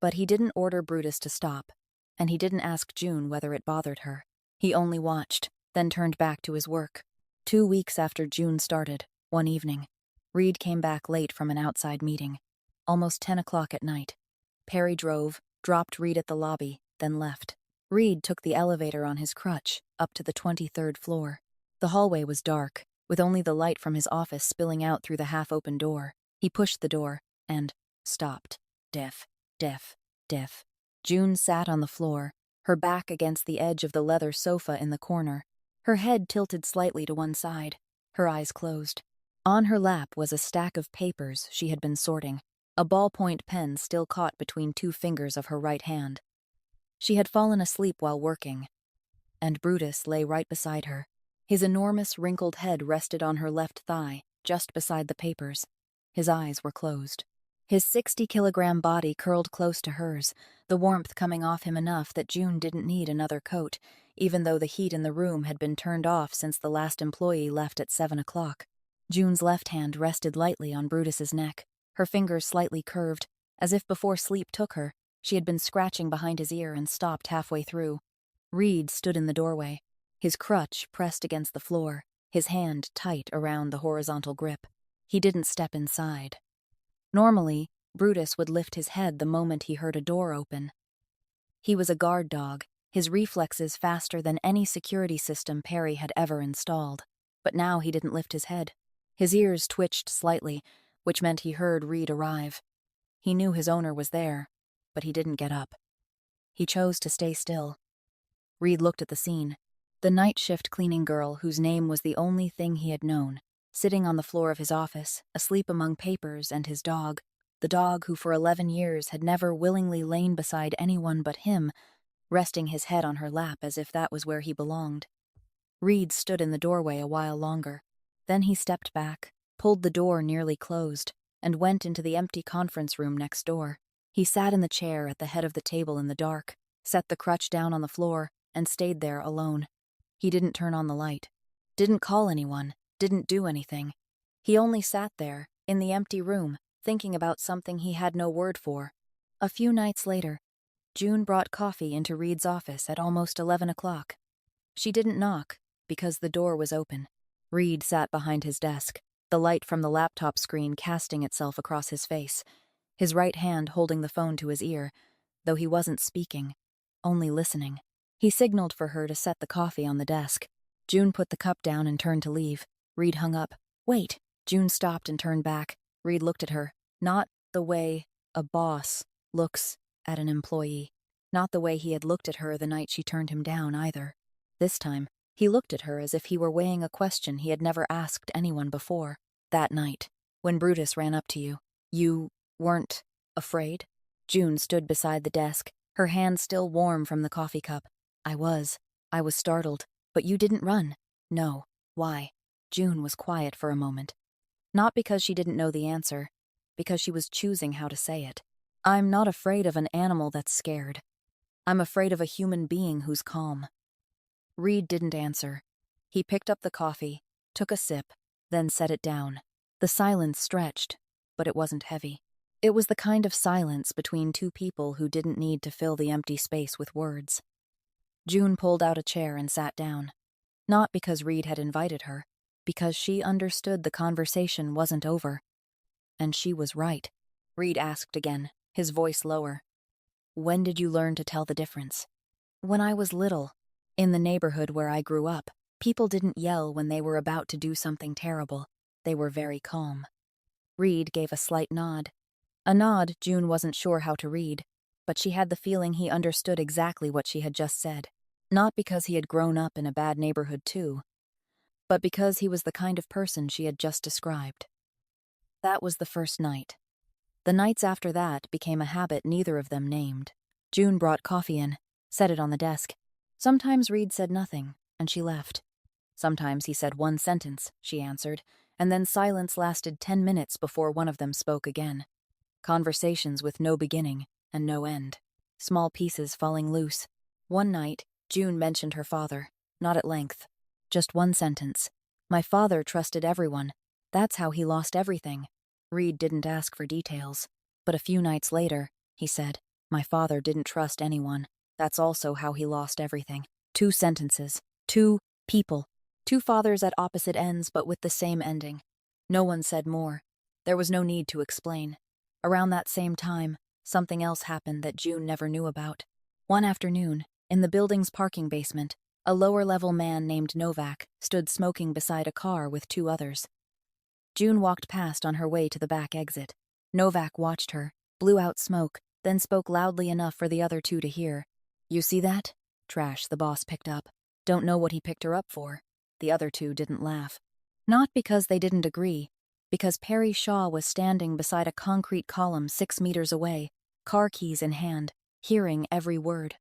But he didn't order Brutus to stop, and he didn't ask June whether it bothered her. He only watched, then turned back to his work. 2 weeks after June started, one evening, Reed came back late from an outside meeting, almost 10 o'clock at night. Perry drove, dropped Reed at the lobby, then left. Reed took the elevator on his crutch, up to the 23rd floor. The hallway was dark, with only the light from his office spilling out through the half-open door. He pushed the door, and stopped. Diff, diff, diff. June sat on the floor, her back against the edge of the leather sofa in the corner, her head tilted slightly to one side, her eyes closed. On her lap was a stack of papers she had been sorting, a ballpoint pen still caught between 2 fingers of her right hand. She had fallen asleep while working, and Brutus lay right beside her. His enormous, wrinkled head rested on her left thigh, just beside the papers. His eyes were closed. His 60-kilogram body curled close to hers, the warmth coming off him enough that June didn't need another coat, even though the heat in the room had been turned off since the last employee left at 7 o'clock. June's left hand rested lightly on Brutus's neck, her fingers slightly curved, as if before sleep took her, she had been scratching behind his ear and stopped halfway through. Reed stood in the doorway, his crutch pressed against the floor, his hand tight around the horizontal grip. He didn't step inside. Normally, Brutus would lift his head the moment he heard a door open. He was a guard dog, his reflexes faster than any security system Perry had ever installed. But now he didn't lift his head. His ears twitched slightly, which meant he heard Reed arrive. He knew his owner was there, but he didn't get up. He chose to stay still. Reed looked at the scene. The night shift cleaning girl, whose name was the only thing he had known, sitting on the floor of his office, asleep among papers, and his dog, the dog who for 11 years had never willingly lain beside anyone but him, resting his head on her lap as if that was where he belonged. Reed stood in the doorway a while longer. Then he stepped back, pulled the door nearly closed, and went into the empty conference room next door. He sat in the chair at the head of the table in the dark, set the crutch down on the floor, and stayed there alone. He didn't turn on the light, didn't call anyone, didn't do anything. He only sat there, in the empty room, thinking about something he had no word for. A few nights later, June brought coffee into Reed's office at almost 11 o'clock. She didn't knock, because the door was open. Reed sat behind his desk, the light from the laptop screen casting itself across his face, his right hand holding the phone to his ear, though he wasn't speaking, only listening. He signaled for her to set the coffee on the desk. June put the cup down and turned to leave. Reed hung up. "Wait." June stopped and turned back. Reed looked at her, not the way a boss looks at an employee, not the way he had looked at her the night she turned him down either. This time, he looked at her as if he were weighing a question he had never asked anyone before. "That night, when Brutus ran up to you, you weren't afraid?" June stood beside the desk, her hand still warm from the coffee cup. I was startled, but you didn't run." "No. Why?" June was quiet for a moment. Not because she didn't know the answer, because she was choosing how to say it. "I'm not afraid of an animal that's scared. I'm afraid of a human being who's calm." Reed didn't answer. He picked up the coffee, took a sip, then set it down. The silence stretched, but it wasn't heavy. It was the kind of silence between two people who didn't need to fill the empty space with words. June pulled out a chair and sat down. Not because Reed had invited her, because she understood the conversation wasn't over. And she was right. Reed asked again, his voice lower. "When did you learn to tell the difference?" "When I was little. In the neighborhood where I grew up, people didn't yell when they were about to do something terrible. They were very calm." Reed gave a slight nod. A nod June wasn't sure how to read, but she had the feeling he understood exactly what she had just said. Not because he had grown up in a bad neighborhood too, but because he was the kind of person she had just described. That was the first night. The nights after that became a habit neither of them named. June brought coffee in, set it on the desk. Sometimes Reed said nothing, and she left. Sometimes he said one sentence, she answered, and then silence lasted 10 minutes before one of them spoke again. Conversations with no beginning and no end. Small pieces falling loose. One night, June mentioned her father, not at length. Just one sentence. "My father trusted everyone. That's how he lost everything." Reed didn't ask for details. But a few nights later, he said, "My father didn't trust anyone. That's also how he lost everything." 2 sentences. 2 people. 2 fathers at opposite ends but with the same ending. No one said more. There was no need to explain. Around that same time, something else happened that June never knew about. One afternoon, in the building's parking basement, a lower-level man named Novak stood smoking beside a car with 2 others. June walked past on her way to the back exit. Novak watched her, blew out smoke, then spoke loudly enough for the other 2 to hear. "You see that?" Trash, the boss picked up. Don't know what he picked her up for. The other 2 didn't laugh. Not because they didn't agree, because Perry Shaw was standing beside a concrete column 6 meters away, car keys in hand, hearing every word.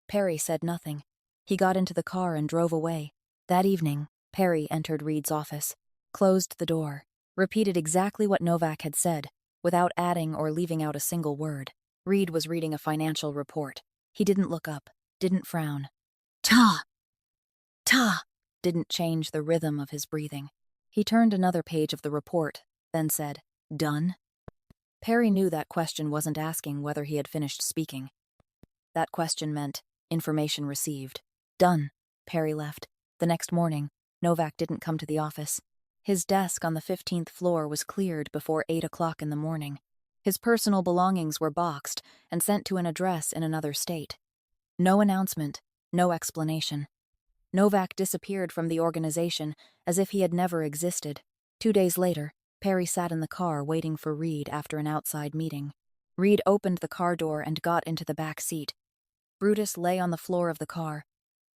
Perry said nothing. He got into the car and drove away. That evening, Perry entered Reed's office, closed the door, repeated exactly what Novak had said, without adding or leaving out a single word. Reed was reading a financial report. He didn't look up, didn't frown. Ta! Ta! Didn't change the rhythm of his breathing. He turned another page of the report, then said, "Done?" Perry knew that question wasn't asking whether he had finished speaking. That question meant, information received. Done. Perry left. The next morning, Novak didn't come to the office. His desk on the 15th floor was cleared before 8 o'clock in the morning. His personal belongings were boxed and sent to an address in another state. No announcement, no explanation. Novak disappeared from the organization as if he had never existed. 2 days later, Perry sat in the car waiting for Reed after an outside meeting. Reed opened the car door and got into the back seat. Brutus lay on the floor of the car,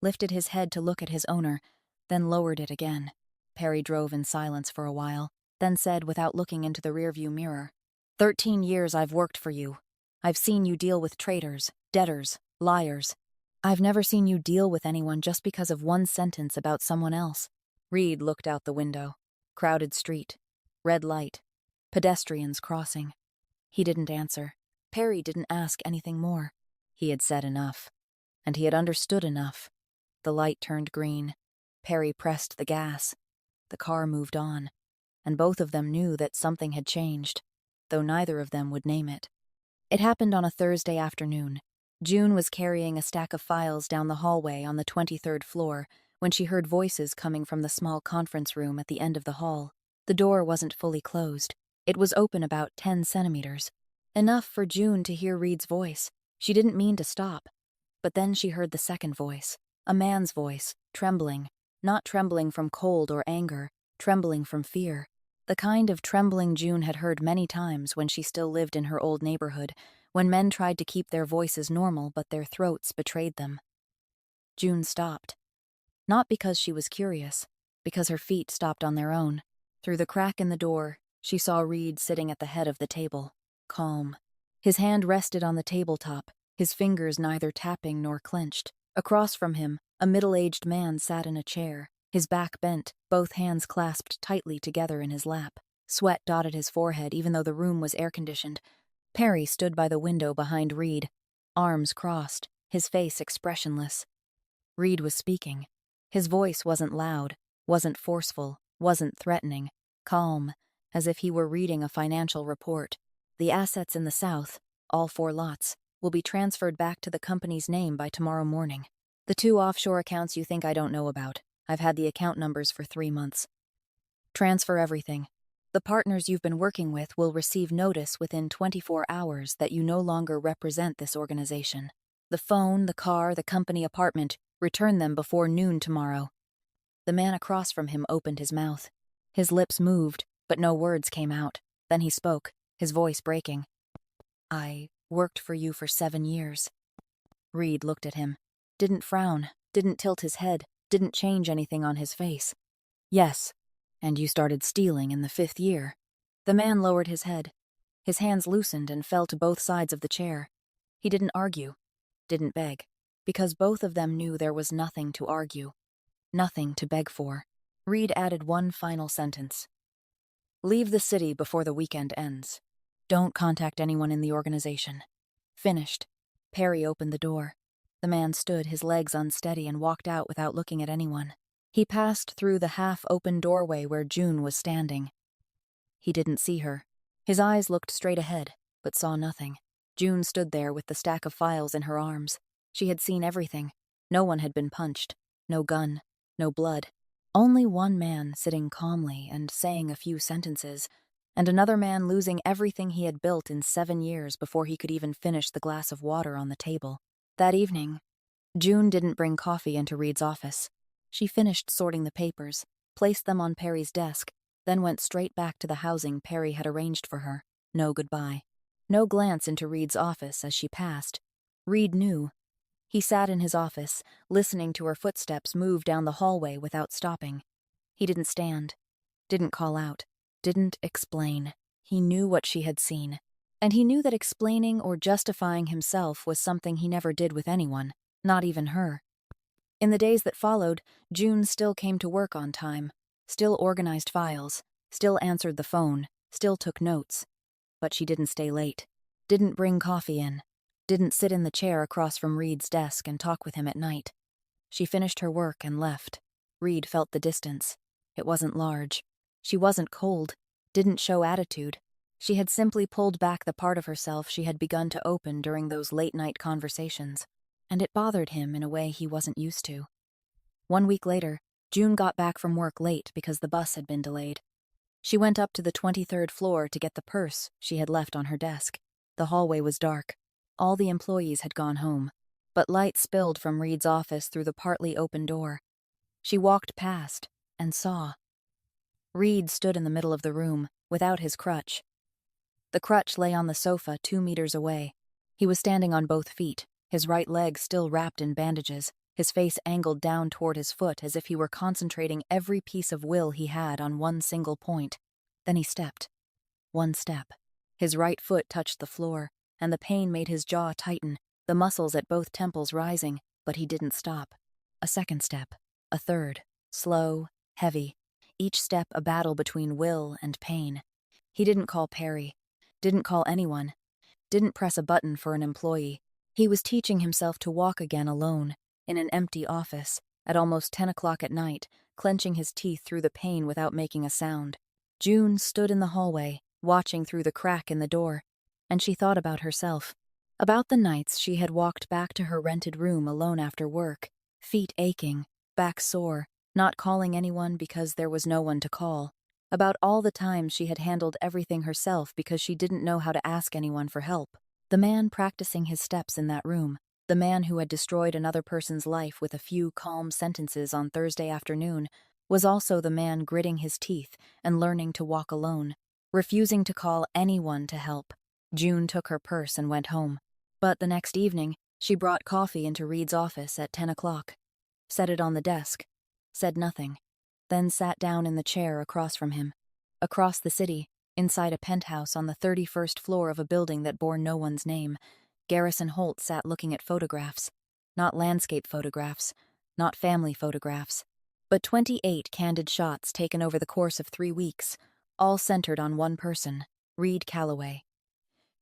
lifted his head to look at his owner, then lowered it again. Perry drove in silence for a while, then said without looking into the rearview mirror, 13 years I've worked for you. I've seen you deal with traitors, debtors, liars. I've never seen you deal with anyone just because of one sentence about someone else." Reed looked out the window. Crowded street. Red light. Pedestrians crossing. He didn't answer. Perry didn't ask anything more. He had said enough. And he had understood enough. The light turned green. Perry pressed the gas. The car moved on. and both of them knew that something had changed, though neither of them would name it. It happened on a Thursday afternoon. June was carrying a stack of files down the hallway on the 23rd floor when she heard voices coming from the small conference room at the end of the hall. The door wasn't fully closed. It was open about 10 centimeters. Enough for June to hear Reed's voice. She didn't mean to stop. But then she heard the second voice, a man's voice, trembling. Not trembling from cold or anger, trembling from fear. The kind of trembling June had heard many times when she still lived in her old neighborhood, when men tried to keep their voices normal but their throats betrayed them. June stopped. Not because she was curious, because her feet stopped on their own. Through the crack in the door, she saw Reed sitting at the head of the table, calm. His hand rested on the tabletop, his fingers neither tapping nor clenched. Across from him, a middle-aged man sat in a chair, his back bent, both hands clasped tightly together in his lap. Sweat dotted his forehead even though the room was air-conditioned. Perry stood by the window behind Reed, arms crossed, his face expressionless. Reed was speaking. His voice wasn't loud, wasn't forceful, wasn't threatening, calm, as if he were reading a financial report. The assets in the South, all 4 lots, will be transferred back to the company's name by tomorrow morning. The 2 offshore accounts you think I don't know about. I've had the account numbers for 3 months. Transfer everything. The partners you've been working with will receive notice within 24 hours that you no longer represent this organization. The phone, the car, the company apartment, return them before noon tomorrow. The man across from him opened his mouth. His lips moved, but no words came out. Then he spoke, his voice breaking. I worked for you for 7 years. Reed looked at him. Didn't frown, didn't tilt his head, didn't change anything on his face. Yes, and you started stealing in the 5th year. The man lowered his head. His hands loosened and fell to both sides of the chair. He didn't argue, didn't beg, because both of them knew there was nothing to argue, nothing to beg for. Reed added one final sentence. Leave the city before the weekend ends. Don't contact anyone in the organization. Finished. Perry opened the door. The man stood, his legs unsteady, and walked out without looking at anyone. He passed through the half-open doorway where June was standing. He didn't see her. His eyes looked straight ahead, but saw nothing. June stood there with the stack of files in her arms. She had seen everything. No one had been punched. No gun. No blood. Only one man sitting calmly and saying a few sentences, and another man losing everything he had built in 7 years before he could even finish the glass of water on the table. That evening, June didn't bring coffee into Reed's office. She finished sorting the papers, placed them on Perry's desk, then went straight back to the housing Perry had arranged for her. No goodbye. No glance into Reed's office as she passed. Reed knew. He sat in his office, listening to her footsteps move down the hallway without stopping. He didn't stand, didn't call out, didn't explain. He knew what she had seen. And he knew that explaining or justifying himself was something he never did with anyone, not even her. In the days that followed, June still came to work on time, still organized files, still answered the phone, still took notes. But she didn't stay late, didn't bring coffee in, didn't sit in the chair across from Reed's desk and talk with him at night. She finished her work and left. Reed felt the distance. It wasn't large. She wasn't cold, didn't show attitude. She had simply pulled back the part of herself she had begun to open during those late-night conversations, and it bothered him in a way he wasn't used to. 1 week later, June got back from work late because the bus had been delayed. She went up to the 23rd floor to get the purse she had left on her desk. The hallway was dark. All the employees had gone home, but light spilled from Reed's office through the partly open door. She walked past and saw. Reed stood in the middle of the room, without his crutch. The crutch lay on the sofa 2 meters away. He was standing on both feet, his right leg still wrapped in bandages, his face angled down toward his foot as if he were concentrating every piece of will he had on one single point. Then he stepped. 1 step. His right foot touched the floor, and the pain made his jaw tighten, the muscles at both temples rising, but he didn't stop. A 2nd step. A 3rd. Slow, heavy. Each step a battle between will and pain. He didn't call Perry. Didn't call anyone. Didn't press a button for an employee. He was teaching himself to walk again alone, in an empty office, at almost 10 o'clock at night, clenching his teeth through the pain without making a sound. June stood in the hallway, watching through the crack in the door, and she thought about herself. About the nights she had walked back to her rented room alone after work, feet aching, back sore, not calling anyone because there was no one to call. About all the times she had handled everything herself because she didn't know how to ask anyone for help. The man practicing his steps in that room, the man who had destroyed another person's life with a few calm sentences on Thursday afternoon, was also the man gritting his teeth and learning to walk alone, refusing to call anyone to help. June took her purse and went home. But the next evening, she brought coffee into Reed's office at 10 o'clock, set it on the desk, said nothing, then sat down in the chair across from him. Across the city, inside a penthouse on the 31st floor of a building that bore no one's name, Garrison Holt sat looking at photographs. Not landscape photographs, not family photographs, but 28 candid shots taken over the course of 3 weeks, all centered on one person, Reed Calloway.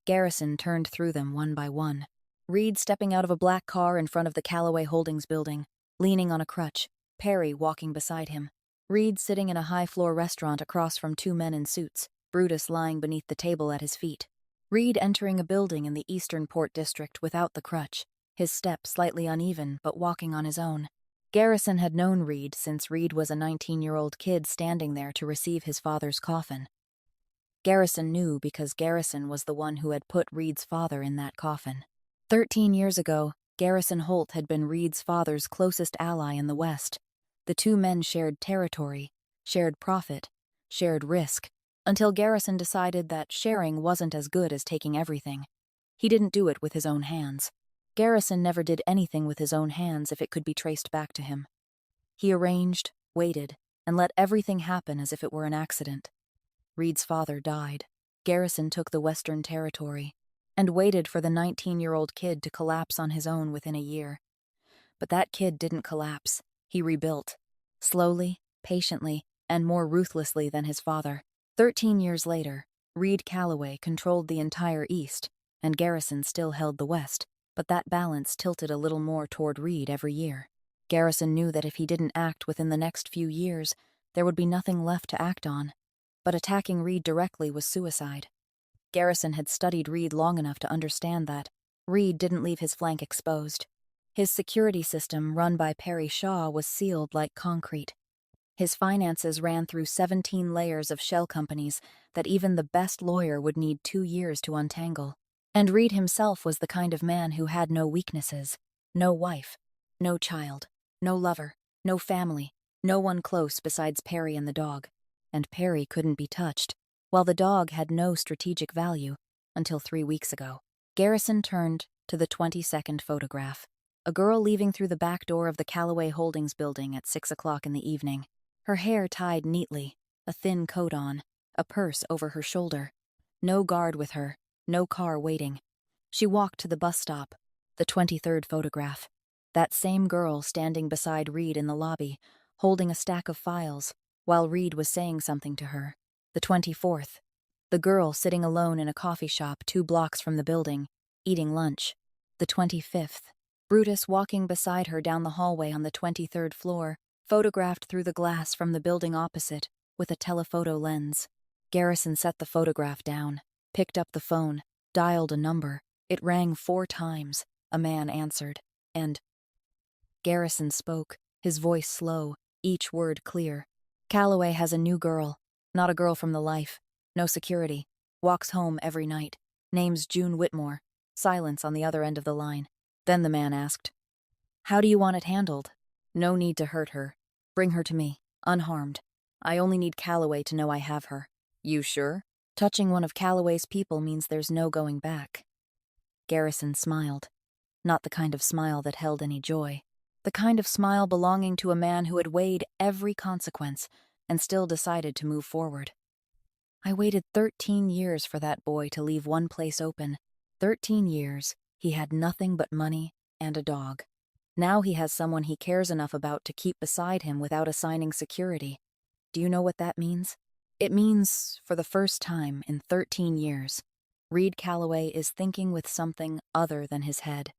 Garrison turned through them one by one. Reed stepping out of a black car in front of the Calloway Holdings building, leaning on a crutch, Perry walking beside him. Reed sitting in a high-floor restaurant across from 2 men in suits, Brutus lying beneath the table at his feet. Reed entering a building in the Eastern Port District without the crutch, his step slightly uneven but walking on his own. Garrison had known Reed since Reed was a 19-year-old kid standing there to receive his father's coffin. Garrison knew because Garrison was the one who had put Reed's father in that coffin. 13 years ago, Garrison Holt had been Reed's father's closest ally in the West. The 2 men shared territory, shared profit, shared risk, until Garrison decided that sharing wasn't as good as taking everything. He didn't do it with his own hands. Garrison never did anything with his own hands if it could be traced back to him. He arranged, waited, and let everything happen as if it were an accident. Reed's father died. Garrison took the Western Territory and waited for the 19-year-old kid to collapse on his own within a year. But that kid didn't collapse. He rebuilt. Slowly, patiently, and more ruthlessly than his father. 13 years later, Reed Calloway controlled the entire East, and Garrison still held the West, but that balance tilted a little more toward Reed every year. Garrison knew that if he didn't act within the next few years, there would be nothing left to act on. But attacking Reed directly was suicide. Garrison had studied Reed long enough to understand that Reed didn't leave his flank exposed. His security system, run by Perry Shaw, was sealed like concrete. His finances ran through 17 layers of shell companies that even the best lawyer would need 2 years to untangle. And Reed himself was the kind of man who had no weaknesses, no wife, no child, no lover, no family, no one close besides Perry and the dog. And Perry couldn't be touched, while the dog had no strategic value until 3 weeks ago. Garrison turned to the 22nd photograph. A girl leaving through the back door of the Calloway Holdings building at 6 o'clock in the evening. Her hair tied neatly, a thin coat on, a purse over her shoulder. No guard with her, no car waiting. She walked to the bus stop. The 23rd photograph. That same girl standing beside Reed in the lobby, holding a stack of files, while Reed was saying something to her. The 24th. The girl sitting alone in a coffee shop 2 blocks from the building, eating lunch. The 25th. Brutus walking beside her down the hallway on the 23rd floor, photographed through the glass from the building opposite, with a telephoto lens. Garrison set the photograph down, picked up the phone, dialed a number. It rang 4 times. A man answered, and Garrison spoke, his voice slow, each word clear. Calloway has a new girl, not a girl from the life, no security, walks home every night, name's June Whitmore. Silence on the other end of the line. Then the man asked, "How do you want it handled?" "No need to hurt her. Bring her to me, unharmed. I only need Calloway to know I have her." "You sure?" "Touching one of Calloway's people means there's no going back." Garrison smiled. Not the kind of smile that held any joy. The kind of smile belonging to a man who had weighed every consequence and still decided to move forward. "I waited 13 years for that boy to leave one place open. 13 years, he had nothing but money and a dog. Now he has someone he cares enough about to keep beside him without assigning security. Do you know what that means? It means, for the first time in 13 years, Reed Calloway is thinking with something other than his head."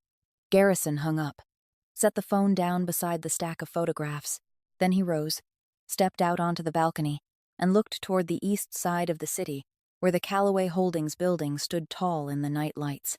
Garrison hung up, set the phone down beside the stack of photographs. Then he rose, stepped out onto the balcony, and looked toward the east side of the city, where the Calloway Holdings building stood tall in the night lights.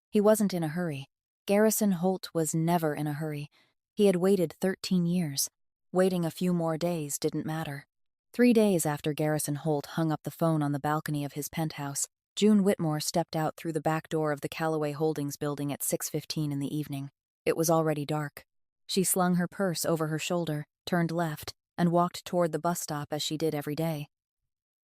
He wasn't in a hurry. Garrison Holt was never in a hurry. He had waited 13 years. Waiting a few more days didn't matter. 3 days after Garrison Holt hung up the phone on the balcony of his penthouse, June Whitmore stepped out through the back door of the Calloway Holdings building at 6:15 in the evening. It was already dark. She slung her purse over her shoulder, turned left, and walked toward the bus stop as she did every day.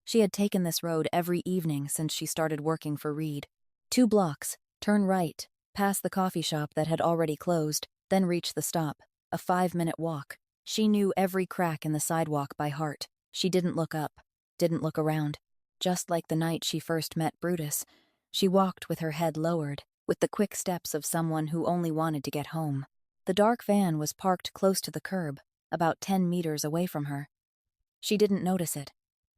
She had taken this road every evening since she started working for Reed. 2 blocks, turn right, past the coffee shop that had already closed, then reach the stop, a 5-minute walk. She knew every crack in the sidewalk by heart. She didn't look up, didn't look around. Just like the night she first met Brutus, she walked with her head lowered, with the quick steps of someone who only wanted to get home. The dark van was parked close to the curb, about 10 meters away from her. She didn't notice it.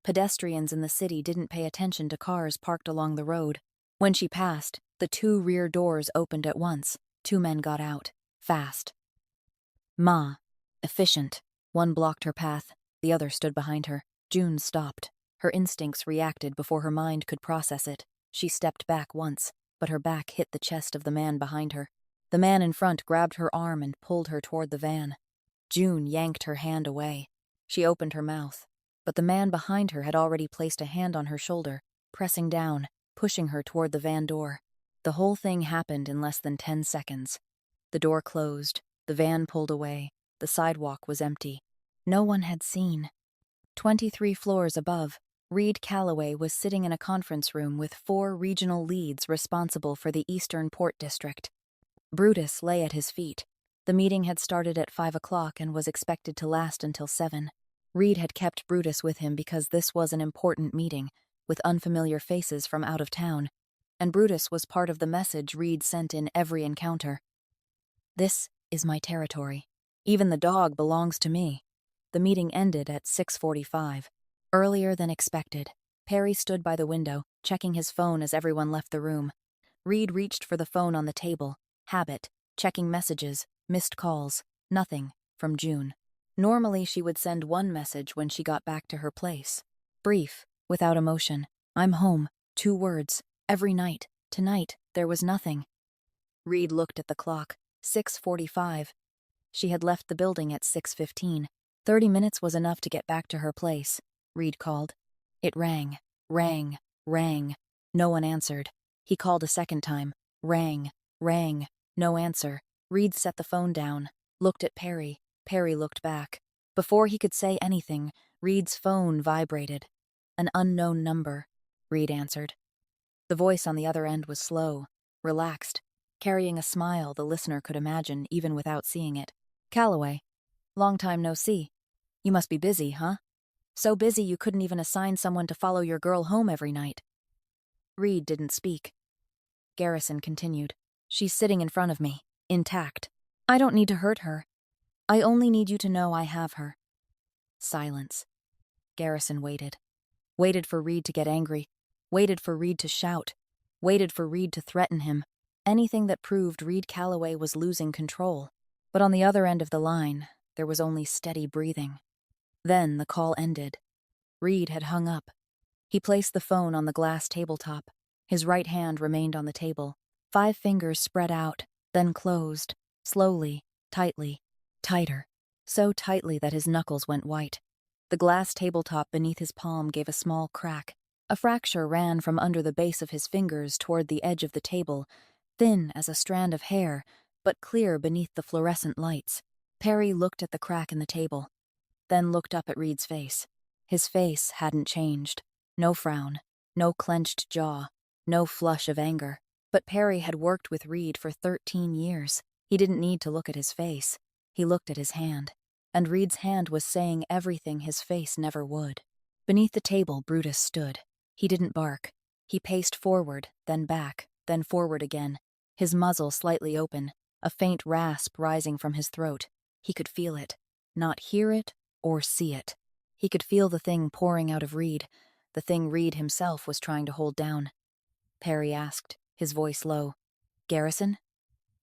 Pedestrians in the city didn't pay attention to cars parked along the road. When she passed, the 2 rear doors opened at once. 2 men got out, fast. Efficient. One blocked her path, the other stood behind her. June stopped. Her instincts reacted before her mind could process it. She stepped back once, but her back hit the chest of the man behind her. The man in front grabbed her arm and pulled her toward the van. June yanked her hand away. She opened her mouth, but the man behind her had already placed a hand on her shoulder, pressing down, pushing her toward the van door. The whole thing happened in less than 10 seconds. The door closed, the van pulled away, the sidewalk was empty. No one had seen. 23 floors above, Reed Calloway was sitting in a conference room with 4 regional leads responsible for the Eastern Port District. Brutus lay at his feet. The meeting had started at 5 o'clock and was expected to last until 7. Reed had kept Brutus with him because this was an important meeting, with unfamiliar faces from out of town, and Brutus was part of the message Reed sent in every encounter. "This is my territory. Even the dog belongs to me." The meeting ended at 6:45. Earlier than expected, Perry stood by the window, checking his phone as everyone left the room. Reed reached for the phone on the table. Habit, checking messages, missed calls, nothing from June. Normally she would send one message when she got back to her place. Brief, without emotion. "I'm home." 2 words. Every night. Tonight, there was nothing. Reed looked at the clock. 6:45. She had left the building at 6:15. 30 minutes was enough to get back to her place. Reed called. It rang. Rang. No one answered. He called a second time. Rang. No answer. Reed set the phone down, looked at Perry. Perry looked back. Before he could say anything, Reed's phone vibrated. "An unknown number," Reed answered. The voice on the other end was slow, relaxed, carrying a smile the listener could imagine even without seeing it. "Calloway. Long time no see. You must be busy, huh? So busy you couldn't even assign someone to follow your girl home every night." Reed didn't speak. Garrison continued. "She's sitting in front of me, intact. I don't need to hurt her. I only need you to know I have her." Silence. Garrison waited. Waited for Reed to get angry. Waited for Reed to shout. Waited for Reed to threaten him. Anything that proved Reed Calloway was losing control. But on the other end of the line, there was only steady breathing. Then the call ended. Reed had hung up. He placed the phone on the glass tabletop. His right hand remained on the table. 5 fingers spread out, then closed, slowly, tightly, tighter, so tightly that his knuckles went white. The glass tabletop beneath his palm gave a small crack. A fracture ran from under the base of his fingers toward the edge of the table, thin as a strand of hair, but clear beneath the fluorescent lights. Perry looked at the crack in the table, then looked up at Reed's face. His face hadn't changed. No frown, no clenched jaw, no flush of anger. But Perry had worked with Reed for 13 years. He didn't need to look at his face. He looked at his hand. And Reed's hand was saying everything his face never would. Beneath the table, Brutus stood. He didn't bark. He paced forward, then back, then forward again, his muzzle slightly open, a faint rasp rising from his throat. He could feel it, not hear it or see it. He could feel the thing pouring out of Reed, the thing Reed himself was trying to hold down. Perry asked, his voice low. "Garrison?"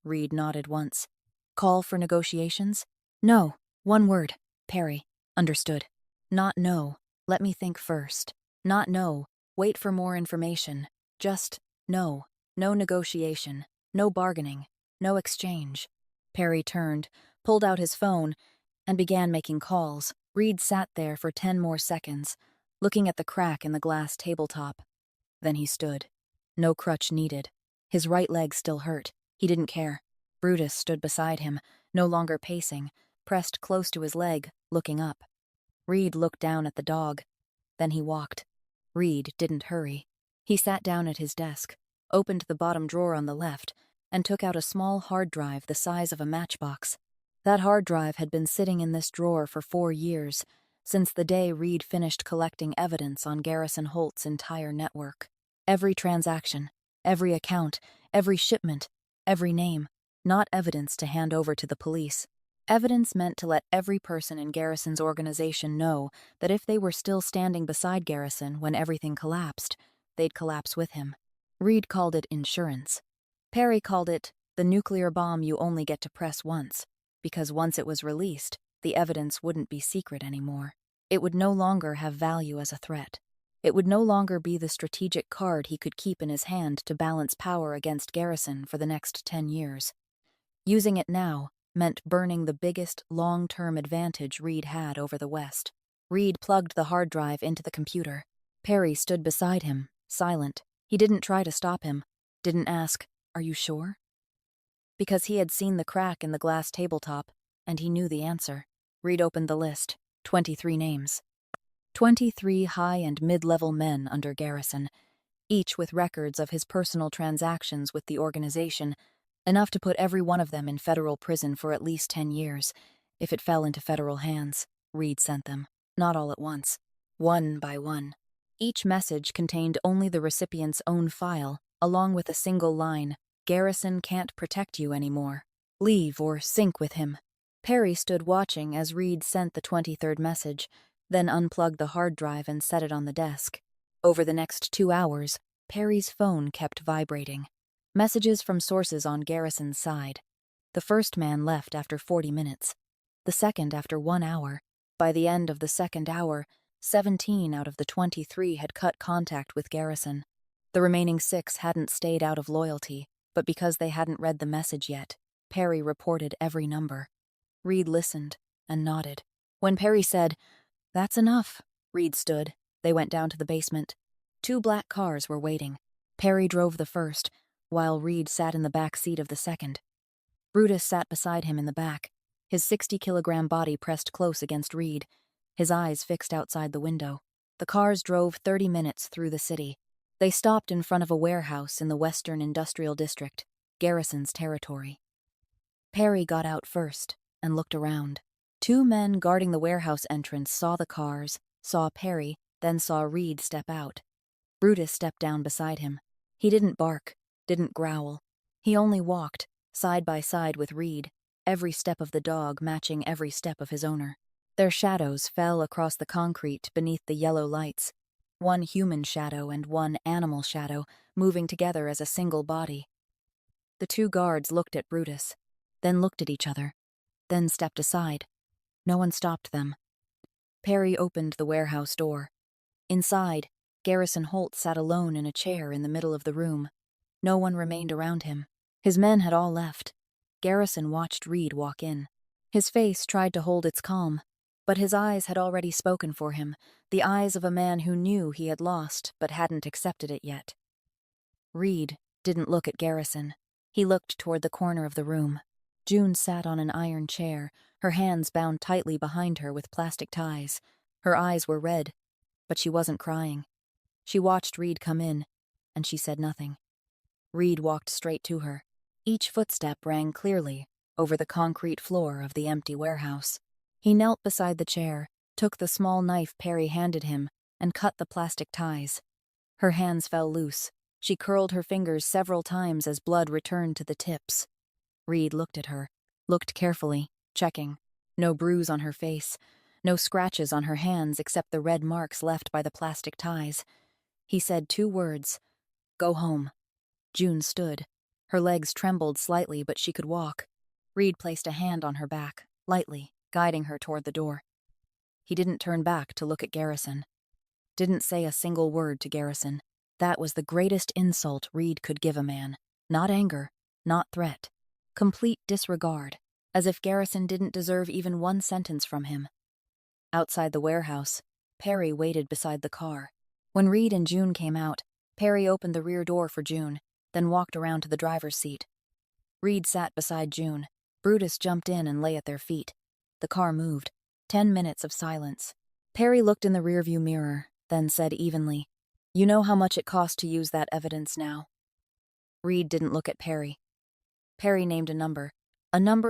Reed nodded once. "Call for negotiations?" "No. 1 word. Perry. Understood." "Not no. Let me think first. Not no. Wait for more information. Just no. No negotiation. No bargaining. No exchange. Perry turned, pulled out his phone, and began making calls. Reed sat there for 10 more seconds, looking at the crack in the glass tabletop. Then he stood. No crutch needed. His right leg still hurt. He didn't care. Brutus stood beside him, no longer pacing, pressed close to his leg, looking up. Reed looked down at the dog. Then he walked. Reed didn't hurry. He sat down at his desk, opened the bottom drawer on the left, and took out a small hard drive the size of a matchbox. That hard drive had been sitting in this drawer for 4 years, since the day Reed finished collecting evidence on Garrison Holt's entire network. Every transaction, every account, every shipment, every name, not evidence to hand over to the police. Evidence meant to let every person in Garrison's organization know that if they were still standing beside Garrison when everything collapsed, they'd collapse with him. Reed called it insurance. Perry called it the nuclear bomb you only get to press once, because once it was released, the evidence wouldn't be secret anymore. It would no longer have value as a threat. It would no longer be the strategic card he could keep in his hand to balance power against Garrison for the next 10 years. Using it now meant burning the biggest long-term advantage Reed had over the West. Reed plugged the hard drive into the computer. Perry stood beside him, silent. He didn't try to stop him, didn't ask, "Are you sure?" Because he had seen the crack in the glass tabletop, and he knew the answer. Reed opened the list. 23 names. 23 high and mid-level men under Garrison, each with records of his personal transactions with the organization, enough to put every one of them in federal prison for at least 10 years. If it fell into federal hands, Reed sent them, not all at once, one by one. Each message contained only the recipient's own file, along with a single line, "Garrison can't protect you anymore. Leave or sink with him." Perry stood watching as Reed sent the 23rd message, then unplugged the hard drive and set it on the desk. Over the next 2 hours, Perry's phone kept vibrating. Messages from sources on Garrison's side. The first man left after 40 minutes. The second after 1 hour. By the end of the second hour, 17 out of the 23 had cut contact with Garrison. The remaining 6 hadn't stayed out of loyalty, but because they hadn't read the message yet, Perry reported every number. Reed listened and nodded. When Perry said, "That's enough," Reed stood. They went down to the basement. 2 black cars were waiting. Perry drove the first, while Reed sat in the back seat of the second. Brutus sat beside him in the back, his 60-kilogram body pressed close against Reed, his eyes fixed outside the window. The cars drove 30 minutes through the city. They stopped in front of a warehouse in the Western Industrial District, Garrison's territory. Perry got out first and looked around. 2 men guarding the warehouse entrance saw the cars, saw Perry, then saw Reed step out. Brutus stepped down beside him. He didn't bark, didn't growl. He only walked, side by side with Reed, every step of the dog matching every step of his owner. Their shadows fell across the concrete beneath the yellow lights, one human shadow and one animal shadow moving together as a single body. The 2 guards looked at Brutus, then looked at each other, then stepped aside. No one stopped them. Perry opened the warehouse door. Inside, Garrison Holt sat alone in a chair in the middle of the room. No one remained around him. His men had all left. Garrison watched Reed walk in. His face tried to hold its calm, but his eyes had already spoken for him, the eyes of a man who knew he had lost but hadn't accepted it yet. Reed didn't look at Garrison. He looked toward the corner of the room. June sat on an iron chair, her hands bound tightly behind her with plastic ties. Her eyes were red, but she wasn't crying. She watched Reed come in, and she said nothing. Reed walked straight to her. Each footstep rang clearly over the concrete floor of the empty warehouse. He knelt beside the chair, took the small knife Perry handed him, and cut the plastic ties. Her hands fell loose. She curled her fingers several times as blood returned to the tips. Reed looked at her, looked carefully, checking. No bruise on her face, no scratches on her hands except the red marks left by the plastic ties. He said 2 words, "Go home." June stood. Her legs trembled slightly, but she could walk. Reed placed a hand on her back, lightly, guiding her toward the door. He didn't turn back to look at Garrison. Didn't say a single word to Garrison. That was the greatest insult Reed could give a man. Not anger, not threat. Complete disregard, as if Garrison didn't deserve even one sentence from him. Outside the warehouse, Perry waited beside the car. When Reed and June came out, Perry opened the rear door for June, then walked around to the driver's seat. Reed sat beside June. Brutus jumped in and lay at their feet. The car moved. 10 minutes of silence. Perry looked in the rearview mirror, then said evenly, "You know how much it cost to use that evidence now." Reed didn't look at Perry. Perry named a number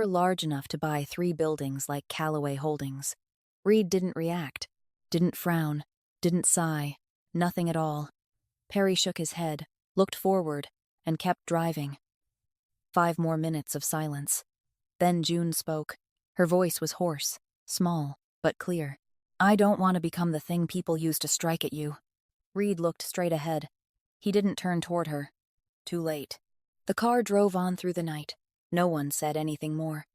large enough to buy 3 buildings like Calloway Holdings. Reed didn't react, didn't frown, didn't sigh, nothing at all. Perry shook his head, looked forward, and kept driving. 5 more minutes of silence. Then June spoke. Her voice was hoarse, small, but clear. "I don't want to become the thing people use to strike at you." Reed looked straight ahead. He didn't turn toward her. Too late. The car drove on through the night. No one said anything more.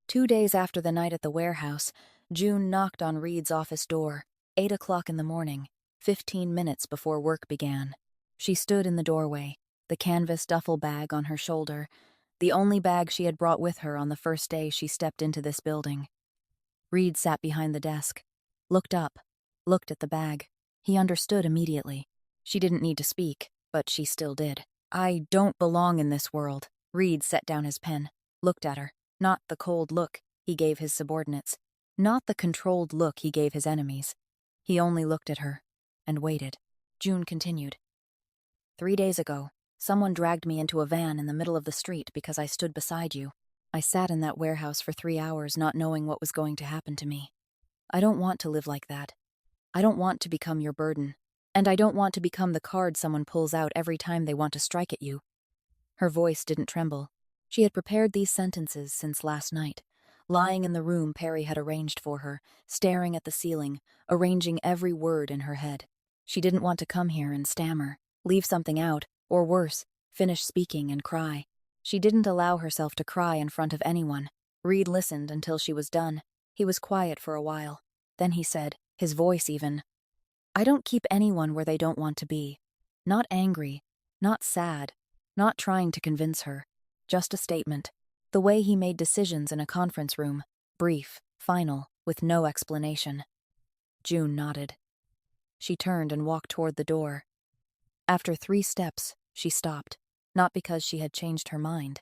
2 days after the night at the warehouse, June knocked on Reed's office door, 8 o'clock in the morning, 15 minutes before work began. She stood in the doorway, the canvas duffel bag on her shoulder, the only bag she had brought with her on the first day she stepped into this building. Reed sat behind the desk, looked up, looked at the bag. He understood immediately. She didn't need to speak, but she still did. "I don't belong in this world." Reed set down his pen, looked at her. Not the cold look he gave his subordinates, not the controlled look he gave his enemies. He only looked at her, and waited. June continued. 3 days ago, someone dragged me into a van in the middle of the street because I stood beside you. I sat in that warehouse for 3 hours not knowing what was going to happen to me. I don't want to live like that. I don't want to become your burden. And I don't want to become the card someone pulls out every time they want to strike at you. Her voice didn't tremble. She had prepared these sentences since last night, lying in the room Perry had arranged for her, staring at the ceiling, arranging every word in her head. She didn't want to come here and stammer, leave something out, or worse, finish speaking and cry. She didn't allow herself to cry in front of anyone. Reed listened until she was done. He was quiet for a while. Then he said, his voice even, "I don't keep anyone where they don't want to be. Not angry, not sad, not trying to convince her. Just a statement. The way he made decisions in a conference room. Brief, final, with no explanation." June nodded. She turned and walked toward the door. After 3 steps, she stopped, not because she had changed her mind,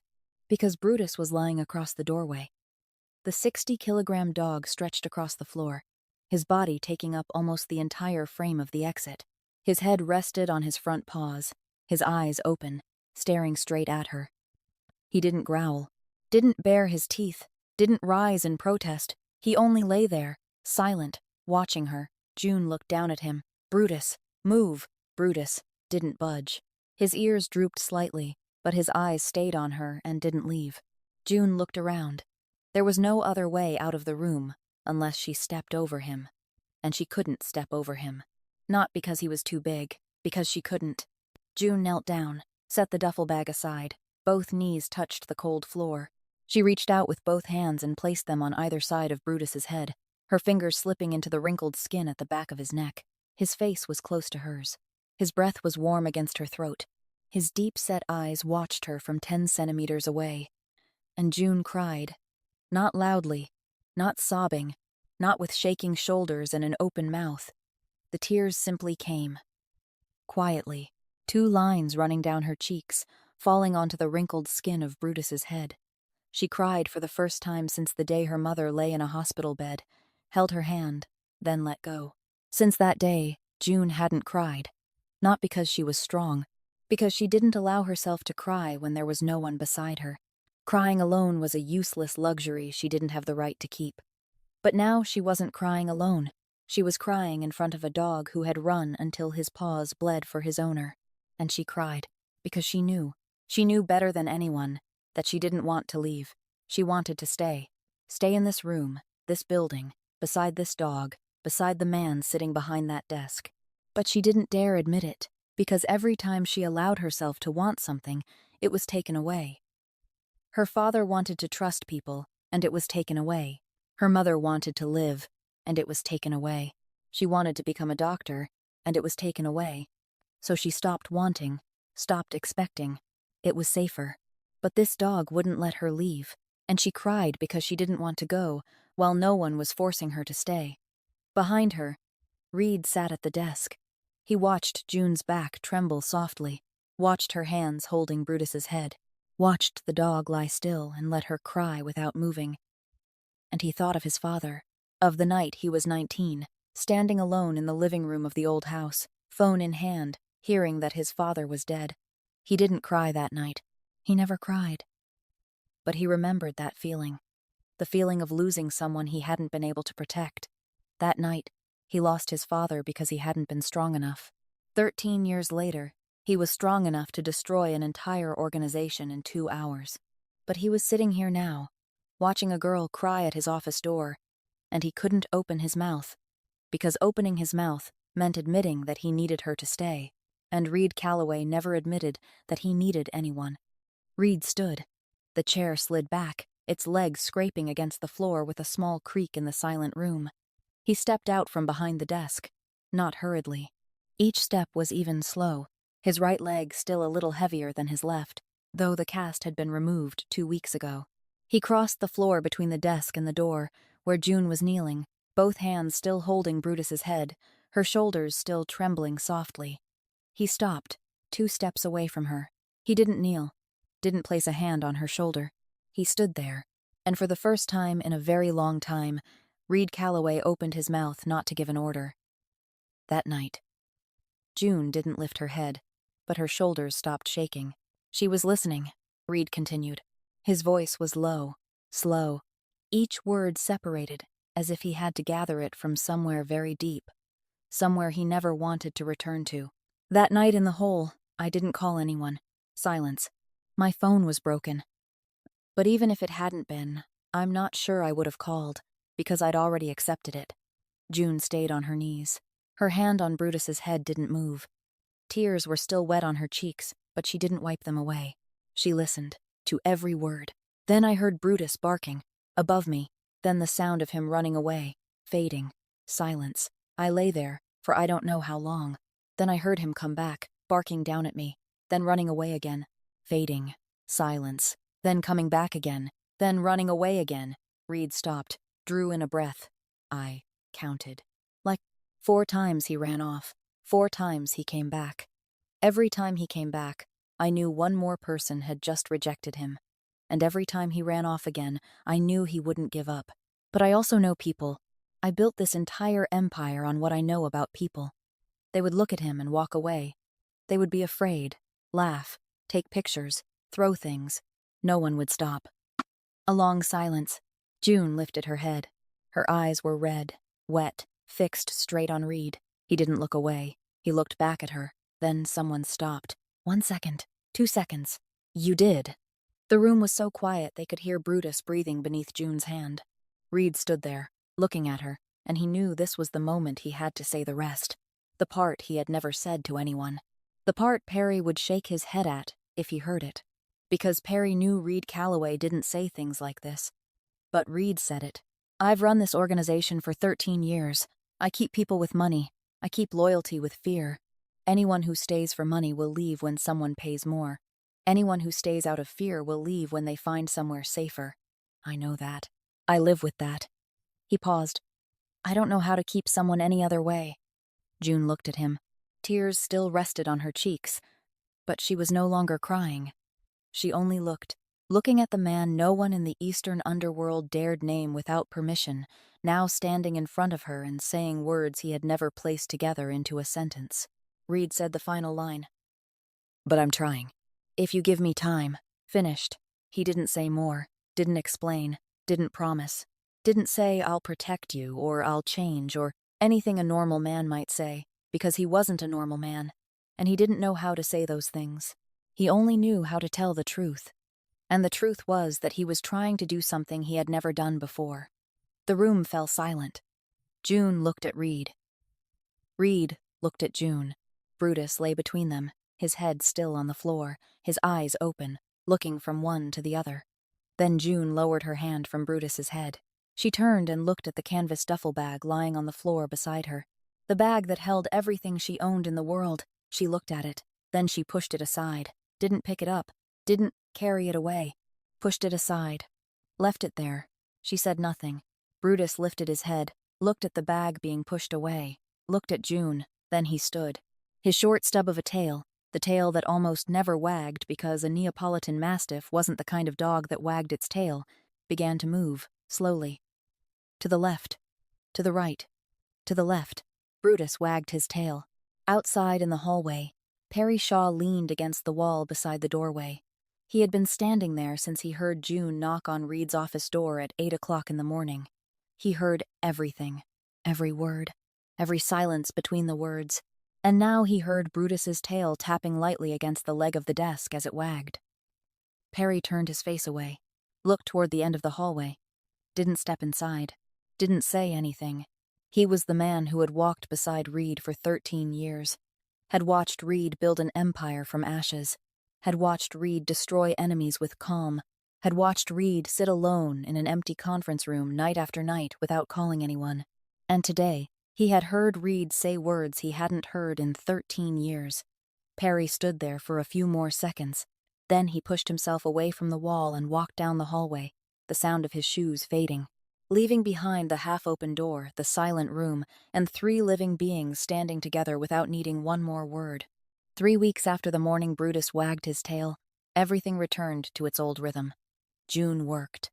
because Brutus was lying across the doorway. The 60-kilogram dog stretched across the floor, his body taking up almost the entire frame of the exit. His head rested on his front paws, his eyes open, staring straight at her. He didn't growl, didn't bare his teeth, didn't rise in protest. He only lay there, silent, watching her. June looked down at him. "Brutus, move!" Brutus didn't budge. His ears drooped slightly, but his eyes stayed on her and didn't leave. June looked around. There was no other way out of the room, unless she stepped over him. And she couldn't step over him. Not because he was too big, because she couldn't. June knelt down, set the duffel bag aside. Both knees touched the cold floor. She reached out with both hands and placed them on either side of Brutus's head, her fingers slipping into the wrinkled skin at the back of his neck. His face was close to hers. His breath was warm against her throat. His deep-set eyes watched her from 10 centimeters away. And June cried. Not loudly, not sobbing, not with shaking shoulders and an open mouth. The tears simply came. Quietly, 2 lines running down her cheeks, falling onto the wrinkled skin of Brutus's head. She cried for the first time since the day her mother lay in a hospital bed, held her hand, then let go. Since that day, June hadn't cried. Not because she was strong, because she didn't allow herself to cry when there was no one beside her. Crying alone was a useless luxury she didn't have the right to keep. But now she wasn't crying alone. She was crying in front of a dog who had run until his paws bled for his owner. And she cried, because she knew better than anyone, that she didn't want to leave. She wanted to stay. Stay in this room, this building, beside this dog, beside the man sitting behind that desk. But she didn't dare admit it, because every time she allowed herself to want something, it was taken away. Her father wanted to trust people, and it was taken away. Her mother wanted to live, and it was taken away. She wanted to become a doctor, and it was taken away. So she stopped wanting, stopped expecting. It was safer. But this dog wouldn't let her leave, and she cried because she didn't want to go, while no one was forcing her to stay. Behind her, Reed sat at the desk. He watched June's back tremble softly, watched her hands holding Brutus's head, watched the dog lie still and let her cry without moving. And he thought of his father, of the night he was 19, standing alone in the living room of the old house, phone in hand, hearing that his father was dead. He didn't cry that night. He never cried. But he remembered that feeling, the feeling of losing someone he hadn't been able to protect. That night, he lost his father because he hadn't been strong enough. 13 years later, he was strong enough to destroy an entire organization in 2 hours. But he was sitting here now, watching a girl cry at his office door, and he couldn't open his mouth, because opening his mouth meant admitting that he needed her to stay, and Reed Calloway never admitted that he needed anyone. Reed stood. The chair slid back, its legs scraping against the floor with a small creak in the silent room. He stepped out from behind the desk, not hurriedly. Each step was even slow, his right leg still a little heavier than his left, though the cast had been removed 2 weeks ago. He crossed the floor between the desk and the door, where June was kneeling, both hands still holding Brutus's head, her shoulders still trembling softly. He stopped, 2 steps away from her. He didn't kneel, didn't place a hand on her shoulder. He stood there, and for the first time in a very long time, Reed Calloway opened his mouth not to give an order. That night, June didn't lift her head, but her shoulders stopped shaking. She was listening, Reed continued. His voice was low, slow, each word separated, as if he had to gather it from somewhere very deep, somewhere he never wanted to return to. That night in the hole, I didn't call anyone. Silence. My phone was broken. But even if it hadn't been, I'm not sure I would have called, because I'd already accepted it. June stayed on her knees. Her hand on Brutus's head didn't move. Tears were still wet on her cheeks, but she didn't wipe them away. She listened, to every word. Then I heard Brutus barking, above me, then the sound of him running away, fading. Silence. I lay there, for I don't know how long. Then I heard him come back, barking down at me, then running away again, fading. Silence. Then coming back again, then running away again. Reed stopped, drew in a breath. I counted. Like 4 times he ran off, 4 times he came back. Every time he came back, I knew one more person had just rejected him. And every time he ran off again, I knew he wouldn't give up. But I also know people. I built this entire empire on what I know about people. They would look at him and walk away. They would be afraid, laugh, take pictures, throw things. No one would stop. A long silence. June lifted her head. Her eyes were red, wet, fixed straight on Reed. He didn't look away. He looked back at her. Then someone stopped. 1 second, 2 seconds. You did. The room was so quiet they could hear Brutus breathing beneath June's hand. Reed stood there, looking at her, and he knew this was the moment he had to say the rest. The part he had never said to anyone. The part Perry would shake his head at if he heard it. Because Perry knew Reed Calloway didn't say things like this. But Reed said it. I've run this organization for 13 years. I keep people with money. I keep loyalty with fear. Anyone who stays for money will leave when someone pays more. Anyone who stays out of fear will leave when they find somewhere safer. I know that. I live with that. He paused. I don't know how to keep someone any other way. June looked at him. Tears still rested on her cheeks, but she was no longer crying. She only looked, looking at the man no one in the eastern underworld dared name without permission, now standing in front of her and saying words he had never placed together into a sentence. Reed said the final line. But I'm trying. If you give me time. Finished. He didn't say more, didn't explain, didn't promise, didn't say I'll protect you or I'll change or anything a normal man might say, because he wasn't a normal man, and he didn't know how to say those things. He only knew how to tell the truth. And the truth was that he was trying to do something he had never done before. The room fell silent. June looked at Reed. Reed looked at June. Brutus lay between them, his head still on the floor, his eyes open, looking from one to the other. Then June lowered her hand from Brutus's head. She turned and looked at the canvas duffel bag lying on the floor beside her. The bag that held everything she owned in the world. She looked at it. Then she pushed it aside. Didn't pick it up. Didn't carry it away. Pushed it aside. Left it there. She said nothing. Brutus lifted his head, looked at the bag being pushed away, looked at June, then he stood. His short stub of a tail, the tail that almost never wagged because a Neapolitan Mastiff wasn't the kind of dog that wagged its tail, began to move, slowly. To the left. To the right. To the left. Brutus wagged his tail. Outside in the hallway, Perry Shaw leaned against the wall beside the doorway. He had been standing there since he heard June knock on Reed's office door at 8 o'clock in the morning. He heard everything, every word, every silence between the words, and now he heard Brutus's tail tapping lightly against the leg of the desk as it wagged. Perry turned his face away, looked toward the end of the hallway, didn't step inside, didn't say anything. He was the man who had walked beside Reed for 13 years, had watched Reed build an empire from ashes, had watched Reed destroy enemies with calm, had watched Reed sit alone in an empty conference room night after night without calling anyone. And today, he had heard Reed say words he hadn't heard in 13 years. Perry stood there for a few more seconds. Then he pushed himself away from the wall and walked down the hallway, the sound of his shoes fading, leaving behind the half-open door, the silent room, and 3 living beings standing together without needing one more word. 3 weeks after the morning Brutus wagged his tail, everything returned to its old rhythm. June worked.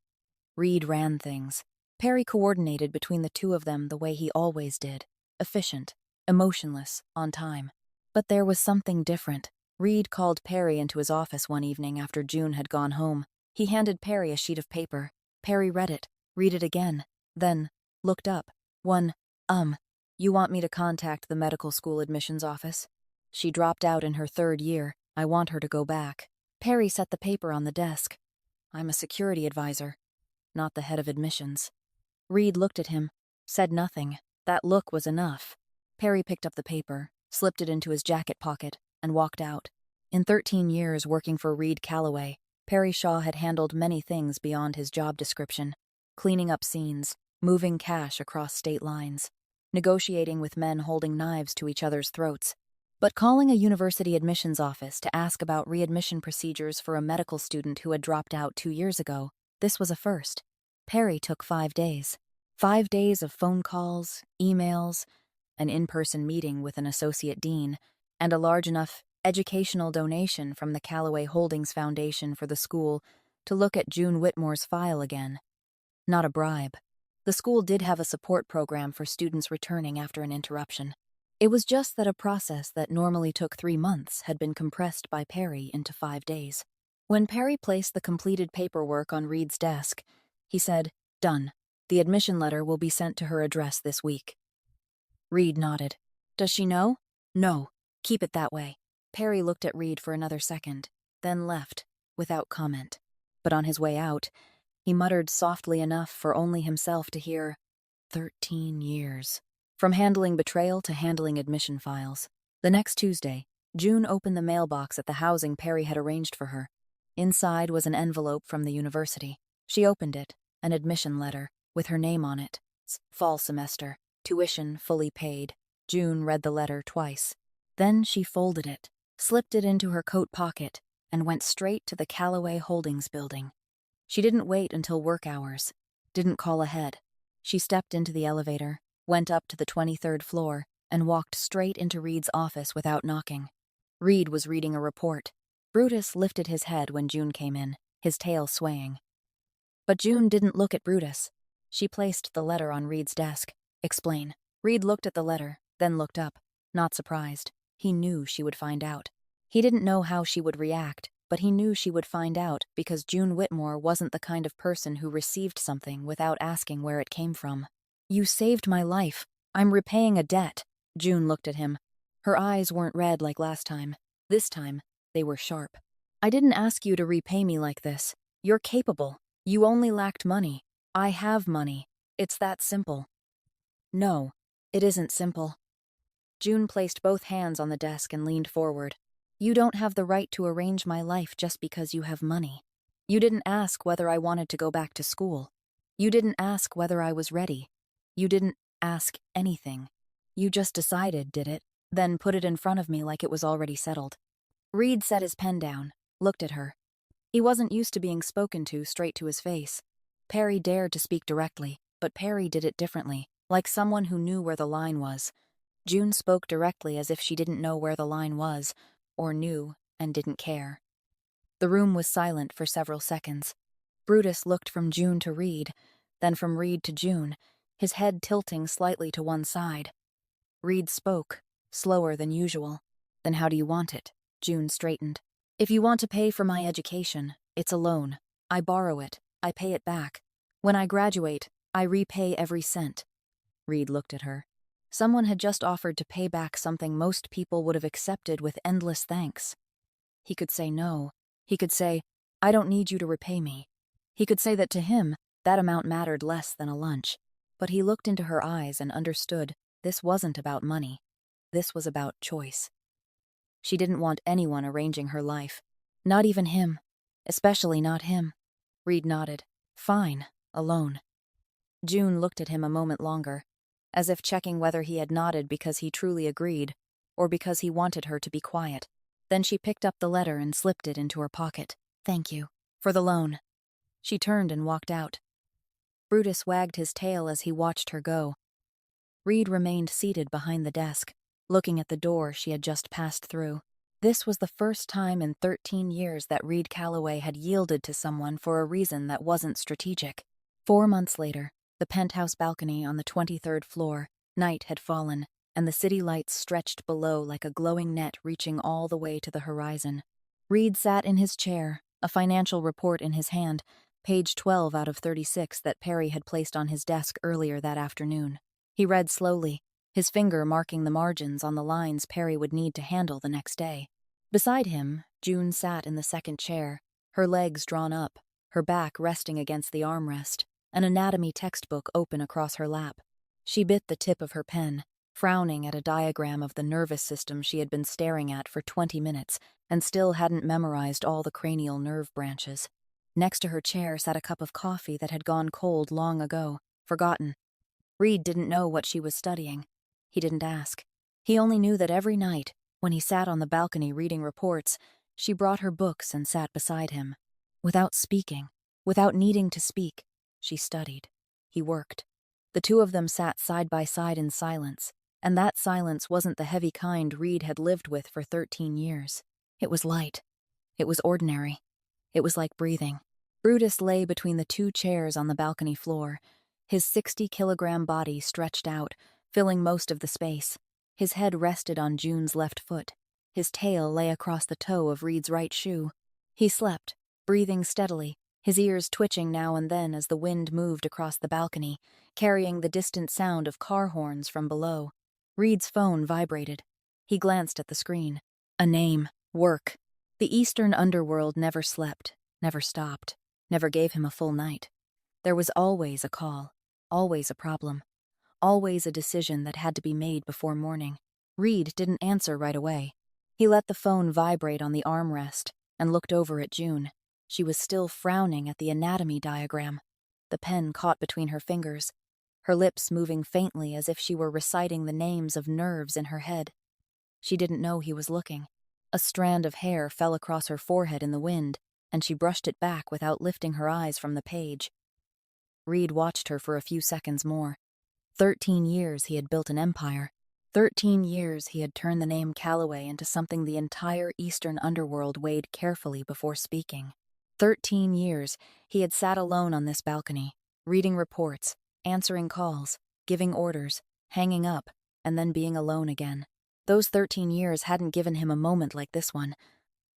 Reed ran things. Perry coordinated between the two of them the way he always did, efficient, emotionless, on time. But there was something different. Reed called Perry into his office one evening after June had gone home. He handed Perry a sheet of paper. Perry read it, read it again, then looked up. You want me to contact the medical school admissions office? She dropped out in her 3rd year. I want her to go back. Perry set the paper on the desk. I'm a security advisor, not the head of admissions. Reed looked at him, said nothing. That look was enough. Perry picked up the paper, slipped it into his jacket pocket, and walked out. In 13 years working for Reed Calloway, Perry Shaw had handled many things beyond his job description. Cleaning up scenes, moving cash across state lines, negotiating with men holding knives to each other's throats. But calling a university admissions office to ask about readmission procedures for a medical student who had dropped out 2 years ago, this was a first. Perry took 5 days. 5 days of phone calls, emails, an in-person meeting with an associate dean, and a large enough educational donation from the Calloway Holdings Foundation for the school to look at June Whitmore's file again. Not a bribe. The school did have a support program for students returning after an interruption. It was just that a process that normally took 3 months had been compressed by Perry into 5 days. When Perry placed the completed paperwork on Reed's desk, he said, "Done. The admission letter will be sent to her address this week." Reed nodded. "Does she know?" "No. Keep it that way." Perry looked at Reed for another second, then left, without comment. But on his way out, he muttered softly enough for only himself to hear, 13 years. From handling betrayal to handling admission files. The next Tuesday, June opened the mailbox at the housing Perry had arranged for her. Inside was an envelope from the university. She opened it, an admission letter, with her name on it. Fall semester, tuition fully paid. June read the letter twice. Then she folded it, slipped it into her coat pocket, and went straight to the Calloway Holdings building. She didn't wait until work hours, didn't call ahead. She stepped into the elevator, went up to the 23rd floor, and walked straight into Reed's office without knocking. Reed was reading a report. Brutus lifted his head when June came in, his tail swaying. But June didn't look at Brutus. She placed the letter on Reed's desk. "Explain." Reed looked at the letter, then looked up, not surprised. He knew she would find out. He didn't know how she would react, but he knew she would find out because June Whitmore wasn't the kind of person who received something without asking where it came from. "You saved my life. I'm repaying a debt." June looked at him. Her eyes weren't red like last time. This time, they were sharp. "I didn't ask you to repay me like this. You're capable. You only lacked money. I have money. It's that simple." "No, it isn't simple." June placed both hands on the desk and leaned forward. "You don't have the right to arrange my life just because you have money. You didn't ask whether I wanted to go back to school. You didn't ask whether I was ready. You didn't ask anything. You just decided, did it? Then put it in front of me like it was already settled. Reed set his pen down, looked at her. He wasn't used to being spoken to straight to his face. Perry dared to speak directly, but Perry did it differently, like someone who knew where the line was. June spoke directly as if she didn't know where the line was, or knew and didn't care. The room was silent for several seconds. Brutus looked from June to Reed, then from Reed to June, his head tilting slightly to one side. Reed spoke, slower than usual. Then how do you want it? June straightened. If you want to pay for my education, it's a loan. I borrow it. I pay it back. When I graduate, I repay every cent. Reed looked at her. Someone had just offered to pay back something most people would have accepted with endless thanks. He could say no. He could say, I don't need you to repay me. He could say that to him, that amount mattered less than a lunch. But he looked into her eyes and understood this wasn't about money. This was about choice. She didn't want anyone arranging her life. Not even him. Especially not him. Reed nodded. Fine, alone. June looked at him a moment longer, as if checking whether he had nodded because he truly agreed, or because he wanted her to be quiet. Then she picked up the letter and slipped it into her pocket. Thank you. For the loan. She turned and walked out. Brutus wagged his tail as he watched her go. Reed remained seated behind the desk, looking at the door she had just passed through. This was the first time in 13 years that Reed Calloway had yielded to someone for a reason that wasn't strategic. 4 months later, the penthouse balcony on the 23rd floor, night had fallen, and the city lights stretched below like a glowing net reaching all the way to the horizon. Reed sat in his chair, a financial report in his hand, page 12 out of 36 that Perry had placed on his desk earlier that afternoon. He read slowly, his finger marking the margins on the lines Perry would need to handle the next day. Beside him, June sat in the second chair, her legs drawn up, her back resting against the armrest, an anatomy textbook open across her lap. She bit the tip of her pen, frowning at a diagram of the nervous system she had been staring at for 20 minutes and still hadn't memorized all the cranial nerve branches. Next to her chair sat a cup of coffee that had gone cold long ago, forgotten. Reed didn't know what she was studying. He didn't ask. He only knew that every night, when he sat on the balcony reading reports, she brought her books and sat beside him. Without speaking, without needing to speak, she studied. He worked. The two of them sat side by side in silence, and that silence wasn't the heavy kind Reed had lived with for 13 years. It was light. It was ordinary. It was like breathing. Brutus lay between the two chairs on the balcony floor, his 60-kilogram body stretched out, filling most of the space. His head rested on June's left foot. His tail lay across the toe of Reed's right shoe. He slept, breathing steadily, his ears twitching now and then as the wind moved across the balcony, carrying the distant sound of car horns from below. Reed's phone vibrated. He glanced at the screen. A name. Work. The Eastern underworld never slept, never stopped, never gave him a full night. There was always a call, always a problem, always a decision that had to be made before morning. Reed didn't answer right away. He let the phone vibrate on the armrest and looked over at June. She was still frowning at the anatomy diagram. The pen caught between her fingers, her lips moving faintly as if she were reciting the names of nerves in her head. She didn't know he was looking. A strand of hair fell across her forehead in the wind, and she brushed it back without lifting her eyes from the page. Reed watched her for a few seconds more. 13 years he had built an empire. 13 years he had turned the name Calloway into something the entire Eastern underworld weighed carefully before speaking. 13 years he had sat alone on this balcony, reading reports, answering calls, giving orders, hanging up, and then being alone again. Those 13 years hadn't given him a moment like this one.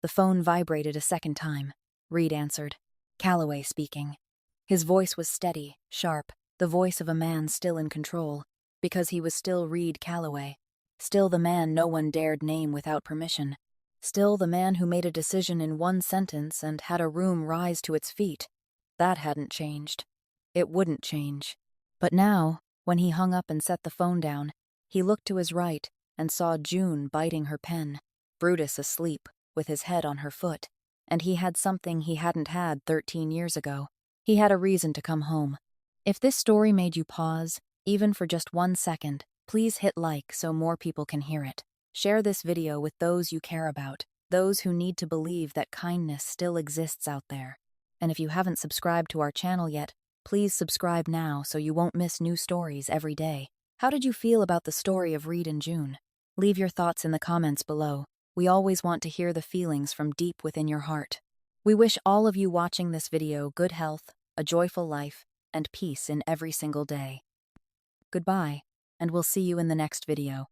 The phone vibrated a second time. Reed answered. Calloway speaking. His voice was steady, sharp, the voice of a man still in control, because he was still Reed Calloway, still the man no one dared name without permission, still the man who made a decision in one sentence and had a room rise to its feet. That hadn't changed. It wouldn't change. But now, when he hung up and set the phone down, he looked to his right and saw June biting her pen, Brutus asleep, with his head on her foot, and he had something he hadn't had 13 years ago. He had a reason to come home. If this story made you pause, even for just 1 second, Please hit like so more people can hear it. Share this video with those you care about, those who need to believe that kindness still exists out there. And if you haven't subscribed to our channel yet, please subscribe now so you won't miss new stories every day. How did you feel about the story of Reed and June? Leave your thoughts in the comments below. We always want to hear the feelings from deep within your heart. We wish all of you watching this video good health, a joyful life, and peace in every single day. Goodbye, and we'll see you in the next video.